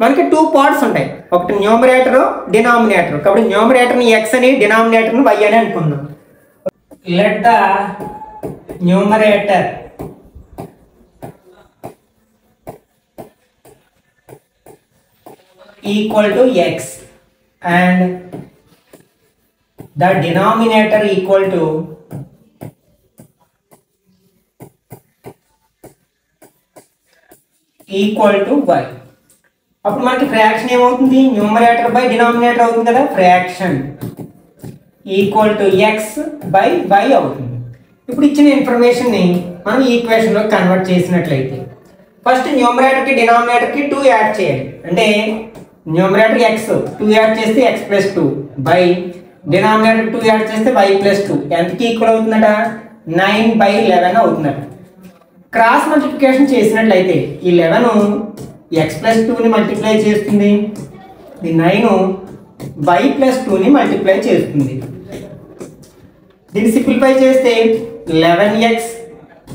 మనకి 2 పార్ట్స్ ఉంటాయి, ఒకటి న్యూమరేటర్ డినామినేటర్. కాబట్టి న్యూమరేటర్ ని x అని డినామినేటర్ ని y అని అనుకుందాం. Let the numerator equal to x and the denominator equal to y. అప్పుడు మనకి ఫ్రాక్షన్ ఏమవుతుంది, న్యూమరేటర్ బై డినామినేటర్ అవుతుంది కదా, fraction equal to x by y అవుతుంది. ఇప్పుడు ఇచ్చిన ఇన్ఫర్మేషన్ ని మనం ఈక్వేషన్ లో కన్వర్ట్ చేసినట్లయితే ఫస్ట్ న్యూమరేటర్ కి డినామినేటర్ కి 2 యాడ్ చేయాలి. అంటే న్యూమరేటర్ x 2 యాడ్ చేస్తే x plus 2 by denominator 2 add చేస్తే y ప్లస్ 2 ఎంతకి ఈక్వల్ అవుతుందట 9/11 అవుతుందట. క్రాస్ మల్టిప్లికేషన్ చేసినట్లయితే ఈ 11 x ప్లస్ 2ని మల్టిప్లై చేస్తుంది, ఈ 9 y ప్లస్ 2ని మల్టిప్లై చేస్తుంది. దీన్ని సింప్లిఫై చేస్తే 11x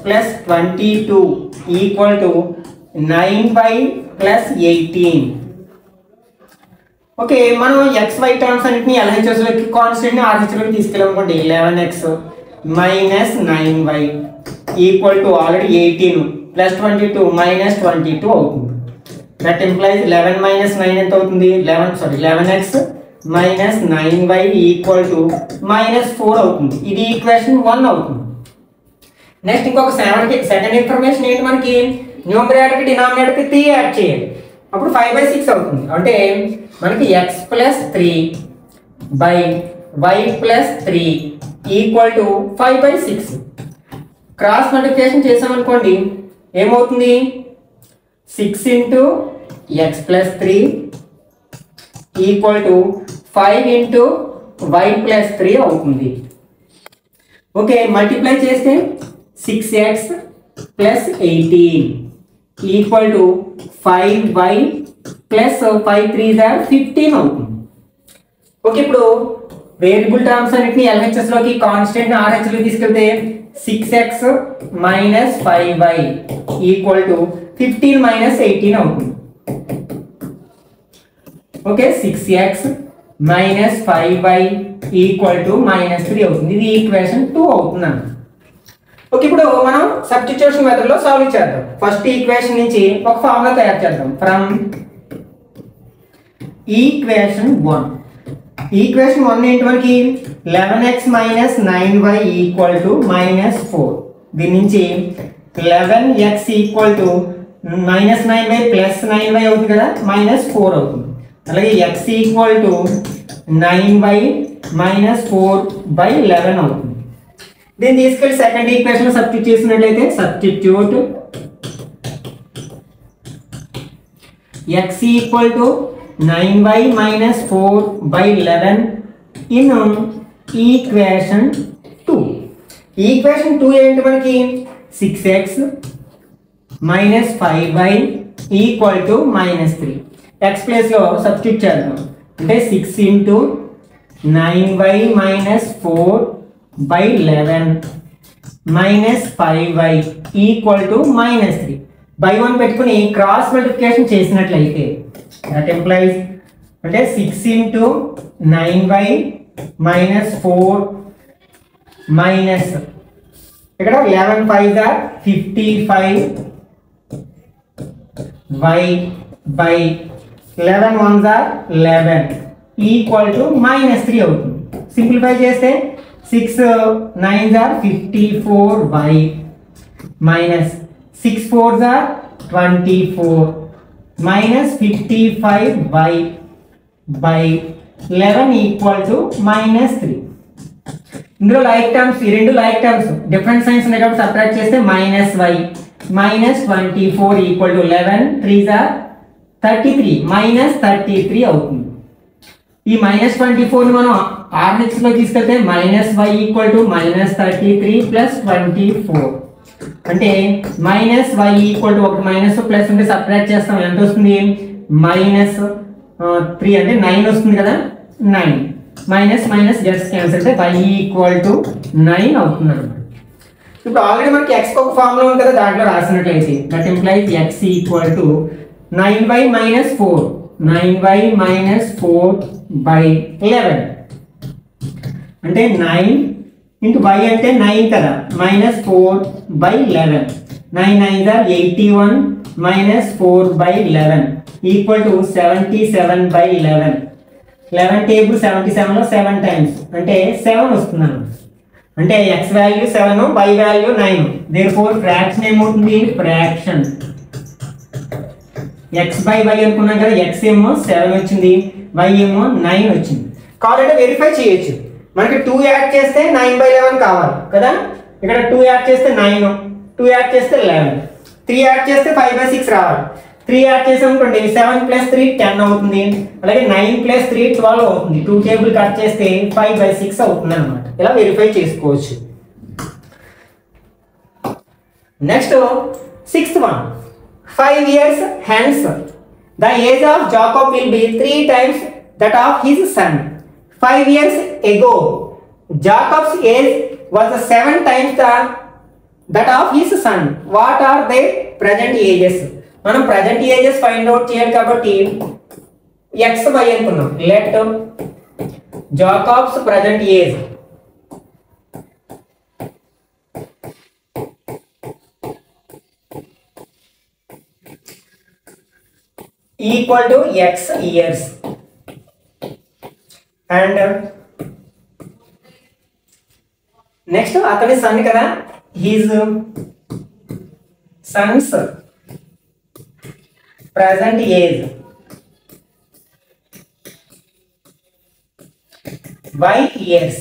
plus 22 equal to 9y plus 18. Okay, మనం xy టర్మ్స్ అన్నిటిని LHS లోకి కాన్స్టెంట్ ని RHS లోకి తీసుకెళ్ళామనుకోండి, 11x minus 9y equal to already 18 plus 22 minus 22 అవుతుంది. దట్ ఇంప్లైజ్ 11 మైనస్ 9 ఎంత అవుతుంది, 11x minus 9y equal to minus 4 అవుతుంది. ఇది ఈక్వేషన్ 1 అవుతుంది. నెక్స్ట్ ఇంకొక సెకండ్ ఇన్ఫర్మేషన్ ఏంటి, మనకి న్యూమరేటర్ కి డినామినేటర్ కి 3 యాడ్ చేయాలి. అప్పుడు 5/6 అవుతుంది. అంటే మనకి x plus 3 by y plus 3 equal to 5/6. Cross multiplication చేసామనుకోండి ఏమవుతుంది, 6 into x plus 3 equal to 5 into y plus 3 అవుతుంది. ఓకే, మల్టిప్లై చేస్తే 6x plus 18 equal to 5y plus 5 3s are 15 అవుతుంది. ఓకే, ఇప్పుడు వేరియబుల్ టర్మ్స్ అన్నిటిని LHS లోకి constant RHS లోకి తీసుకెళ్తే 6x minus 5y equal to 15 minus 18 అవుతుంది. Okay, 6x minus 5y equal to minus 3 అవుతుంది. ఇది ఈక్వేషన్ 2 అవుతుంది అన్న. ఓకే, ఇప్పుడు మనం సబ్స్టిట్యూషన్ మెథడ్ లో సాల్వ్ చేద్దాం. ఫస్ట్ ఈక్వేషన్ నుంచి ఒక ఫార్ములా తయారు చేద్దాం. ఫ్రమ్ ఈక్వేషన్ 1, ఈక్వేషన్ 1 ఏంటి మనకి 11x minus 9y equal to minus 4. దీని నుంచి 11x equal to minus 9y plus 9y అవుతుంది కదా, మైనస్ 4 అవుతుంది. అలాగే x equal to 9y minus 4/11 అవుతుంది. దీన్ని తీసుకెళ్ళి సెకండ్ ఈక్వేషన్ సబ్స్టిట్యూట్ చేసినట్లయితే substitute x equal to 9y minus 4/11 in equation 2. Equation 2 ఏంటి మనకి 6x minus 5y equal to minus 3. x place లో సబ్స్టిట్యూట్ చేద్దాం. అంటే 6 into 9y minus 4/11 minus 5y equal to minus 3. By 1 పెట్టుకుని క్రాస్ మల్టిప్లికేషన్ చేసినట్లయితే that employees అంటే 6 into 9y minus 4 minus ఇక్కడ 11 5s are 55y by 11 1s are 11 equal to minus 3 అవుతుంది. Simplify చేస్తే 6 9s are 54y minus 6 4s are 24 minus 55y by 11 equal to minus 3. ఇందులో like terms, ఈ రెండు like terms different science ఉన్నాయి కాబట్టి subtract చేస్తే minus y minus 24 equal to 11 3s are 33 minus 33 అవుతుంది. ఈ మైనస్ 24 మనం RHS లో తీసుకెళ్తే minus y equal to minus 33 plus 24 అంటే మైనస్ వై ఈక్వల్ టు ఒకటి మైనస్ ప్లస్ ఉంటే సబ్ట్రాక్ట్ చేస్తాం ఎంత వస్తుంది మైనస్ 3 అంటే 9 వస్తుంది కదా 9 మైనస్ మైనస్ జస్ట్ క్యాన్సిల్ అంటే y ఈక్వల్ టు 9 అవుతుంది అన్నమాట. ఇప్పుడు ఆల్రెడీ మనకి x ఒక ఫార్ములా ఉంది కదా దాంట్లో రాసినట్లయితే that implies x equal to 9y minus 4 9y minus 4 by 11 అంటే 9 ఇంటూ y అంటే 9 కదా minus 4 by 11 9 9s are 81 minus 4 by 11 equal to 77 by 11 11 table 77 లో 7 టైమ్స్ అంటే 7 వస్తుంది అన్నమాట. అంటే x value 7 y value 9 therefore fraction ఏమవుతుంది ఫ్రాక్షన్ x బై y అనుకున్నాం కదా x ఏమో 7 వచ్చింది y ఏమో 9 వచ్చింది. కావాలంటే వెరిఫై చేయొచ్చు. మనకి 2 యాడ్ చేస్తే 9/11 కావాలి కదా ఇక్కడ 2 యాడ్ చేస్తే 9 2 యాడ్ చేస్తే 11 3 యాడ్ చేస్తే 5/6 రావాలి. 3 యాడ్ చేసామనుకోండి 7 ప్లస్ 3 10 అవుతుంది. అలాగే 9 ప్లస్ 3 12 అవుతుంది. 2 టేబుల్ కట్ చేస్తే 5/6 అవుతుంది అన్నమాట. ఇలా వెరిఫై చేసుకోవచ్చు. Next 6th one 5 years hence the age of Jacob will be 3 times that of his son. 5 years ago Jacob's age was 7 times that of his son. What are their present ages? మనం present ages find out చేయాలి కాబట్టి x y అనుకున్నాం. Let Jacob's present age equal to x years and next అతని sun కదా his Sons present age y years.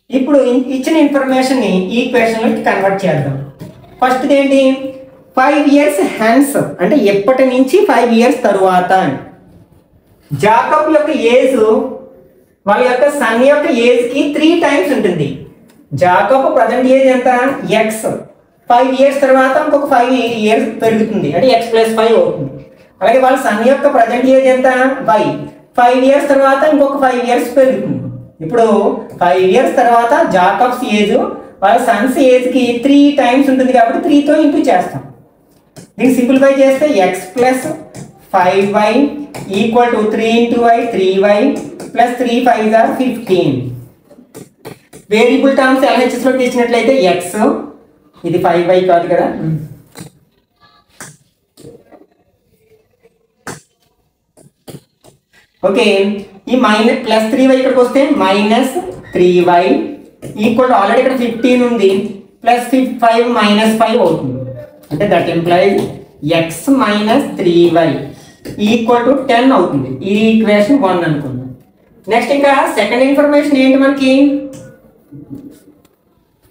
ఇప్పుడు ఇచ్చిన information ని equation లోకి కన్వర్ట్ చేద్దాం. ఫస్ట్ ఏంటి 5 years hence అంటే ఎప్పటి నుంచి 5 years తరువాత. జాకబ్ యొక్క ఏజ్ వాళ్ళ యొక్క సన్ యొక్క ఏజ్ కి 3 టైమ్స్ ఉంటుంది. జాకబ్ ప్రజెంట్ ఏజ్ ఎంత x 5 years తర్వాత ఇంకొక 5 years పెరుగుతుంది అంటే x + 5 అవుతుంది. అలాగే వాళ్ళ సన్ యొక్క ప్రజెంట్ ఏజ్ ఎంత y 5 years తర్వాత ఇంకొక 5 years పెరుగుతుంది. ఇప్పుడు 5 years తర్వాత జాకబ్స్ ఏజ్ వాళ్ళ సన్స్ ఏజ్ కి 3 టైమ్స్ ఉంటుంది కాబట్టి 3 తో ఇంటూ చేస్తాం. దీన్ని సింప్లిఫై చేస్తే x + 5y equal to 3 × y 3y + 3 5s are 15. Variable terms LHS లో తీసినట్లయితే x ఇది 5y కాదు కదా ఓకే ఈ మైనస్ ప్లస్ 3y ఇక్కడికి వస్తే minus 3y equal to already ఇక్కడ 15 ఉంది ప్లస్ 5 మైనస్ 5 అవుతుంది అంటే that implies x minus 3y equal to 10 అవుతుంది. ఈ ఈక్వేషన్ 1 అనుకుందాం. నెక్స్ట్ ఇంకా సెకండ్ ఇన్ఫర్మేషన్ ఏంటి మనకి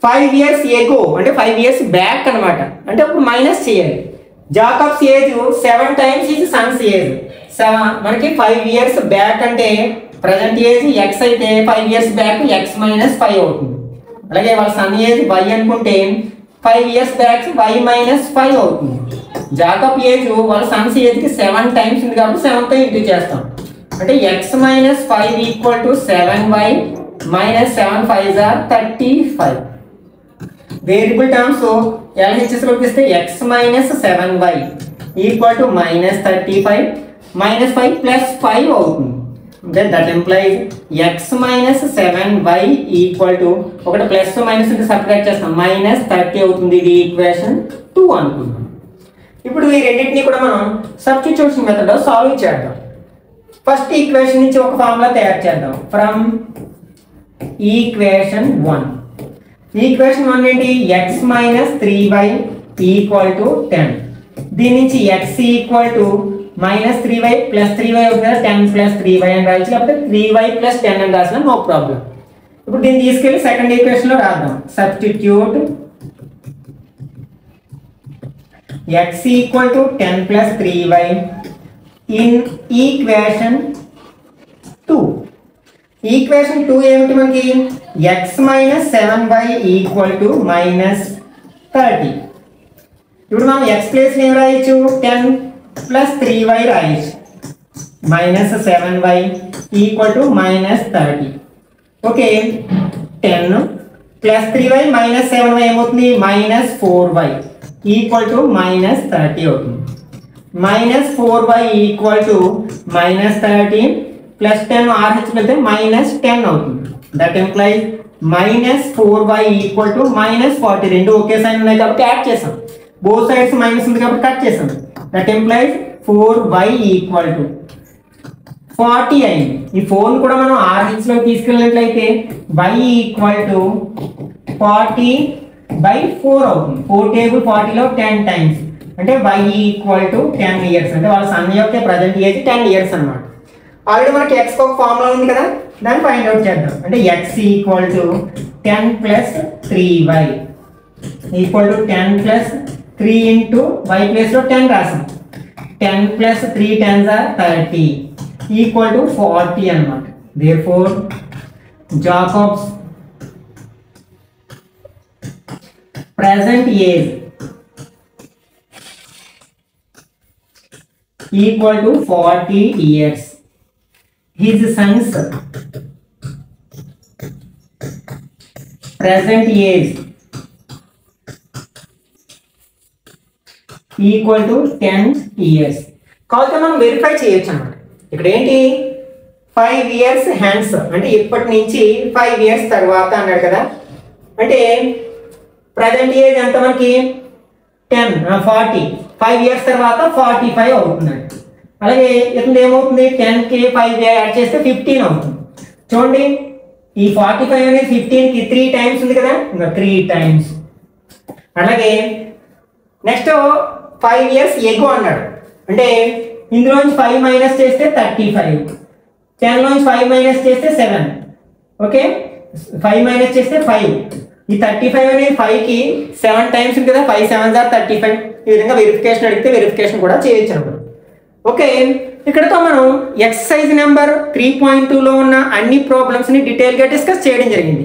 5 years ago అంటే 5 years బ్యాక్ అన్నమాట. అంటే అప్పుడు మైనస్ చేయాలి. Jacob's age 7 times his Sons age. మనకి 5 years బ్యాక్ అంటే ప్రజెంట్ ఏజ్ x అయితే 5 years బ్యాక్ x - 5 అవుతుంది. అలాగే వాళ్ళ సన్ ఏజ్ y అనుకుంటే 5 years బ్యాక్ y - 5 అవుతుంది. జాకబ్ ఏజ్ వాళ్ళ సన్స్ ఏజ్ కి 7 టైమ్స్ ఉంది కాబట్టి 7 తో ఇంటూ చేస్తాం. అంటే x - 5 equal to 7y - 7 5s are 35. Variable terms LHS లోకి ఇస్తే x - 7y ఈక్వల్ టు -35 -5 + 5 అవుతుంది. Then that implies x - 7y equal to ఒకటి ప్లస్ మైనస్ ఉంటే సబ్ట్రాక్ట్ చేస్తాం -30 అవుతుంది. ఇది ఈక్వేషన్ 2 అనుకుందాం. ఇప్పుడు ఈ రెండింటిని కూడా మనం సబ్స్టిట్యూషన్ మెథడ్ లో సాల్వ్ చేద్దాం. ఫస్ట్ ఈక్వేషన్ నుంచి ఒక ఫార్ములా తయారు చేద్దాం. ఫ్రమ్ ఈక్వేషన్ 1 ఈక్వేషన్ 1 ఏంటి x - 3y ఈక్వల్ టు 10. దీని నుంచి X equal to minus 3y plus 3y అవుతుంది కదా, 10 ప్లస్ 3y అని రాయొచ్చు, లేకపోతే 3y ప్లస్ 10 అని రాసిన నో ప్రాబ్లం. ఇప్పుడు దీన్ని తీసుకెళ్ళి సెకండ్ ఈక్వేషన్ లో రాద్దాం. Substitute x equal to 10 plus 3y in equation 2. Equation 2 ఏమిటి మనకి? x minus 7y equal to minus 30. ఇప్పుడు మనం x ప్లేస్ ఏం రాయొచ్చు? 10 ప్లస్ 3y రాయొచ్చు. Minus 7y equal to minus 30. Okay, 10 plus 3y minus 7y ఏమవుతుంది? Minus 4y equal to minus 30 అవుతుంది. Minus 4y equal to minus 30 plus 10 RH వెళ్తే minus 10 అవుతుంది. That implies minus 4y equal to minus 40. రెండు ఒకే sign ఉన్నాయి కాబట్టి add చేసాం. Both sides minus ఉంది కాబట్టి కట్ చేసాం. That implies 4y equal to 40 అయింది. ఈ 4 కూడా మనం RH లో తీసుకెళ్ళినట్లయితే y ఈక్వల్ టు 40/4 అవుతుంది. 4 టేబుల్ 40లో 10 టైమ్స్ అంటే y ఈక్వల్ టు 10 ఇయర్స్. అంటే వాళ్ళ సన్ యొక్క ప్రజెంట్ ఏజ్ 10 ఇయర్స్ అనమాట. ఆల్రెడీ మనకి x ఒక ఫార్ములా ఉంది కదా, దాన్ని ఫైండ్ అవుట్ చేద్దాం. అంటే x equal to 10 plus 3y equal to 10 plus 3 into y ప్లేస్లో 10 రాసాం. 10 plus 3 10s are 30 equal to 40 అనమాట. Therefore Jacob's present age equal to 40 years. His son's present age equal to 10 years. కాబట్టి మనం verify చేయొచ్చు అన్నమాట. ఇక్కడ ఏంటి 5 years hence అంటే ఇప్పటి నుంచి 5 years తర్వాత అన్నాడు కదా. అంటే ప్రజెంట్ ఏజ్ ఎంత మనకి 10 40 5 ఇయర్స్ తర్వాత 45 అవుతుందండి. అలాగే ఇతను ఏమవుతుంది 10కి 5 యాడ్ చేస్తే 15 అవుతుంది. చూడండి ఈ 45 అనేది 15కి 3 టైమ్స్ ఉంది కదా, ఇంకా 3 టైమ్స్. అలాగే నెక్స్ట్ 5 ఇయర్స్ ఎగో అన్నాడు. అంటే ఇందులోంచి 5 మైనస్ చేస్తే 35, 10లోంచి 5 మైనస్ చేస్తే 7. ఓకే, 5 మైనస్ చేస్తే 5. ఈ 35 అనేది 5కి 7 టైమ్స్ ఉంది కదా, 5 7s are 35. ఈ విధంగా వెరిఫికేషన్ అడిగితే వెరిఫికేషన్ కూడా చేయొచ్చు అన్నమాట. ఓకే, ఇక్కడతో మనం ఎక్సర్సైజ్ నెంబర్ 3.2లో ఉన్న అన్ని ప్రాబ్లమ్స్ని డీటెయిల్గా డిస్కస్ చేయడం జరిగింది.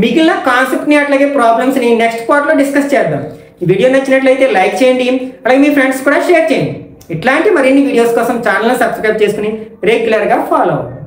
మిగిలిన కాన్సెప్ట్ని అట్లాగే ప్రాబ్లమ్స్ని నెక్స్ట్ పార్ట్లో డిస్కస్ చేద్దాం. ఈ వీడియో నచ్చినట్లయితే లైక్ చేయండి, అలాగే మీ ఫ్రెండ్స్ కూడా షేర్ చేయండి. ఇట్లాంటి మరిన్ని వీడియోస్ కోసం ఛానల్ని సబ్స్క్రైబ్ చేసుకుని రెగ్యులర్గా ఫాలో అవ్వండి.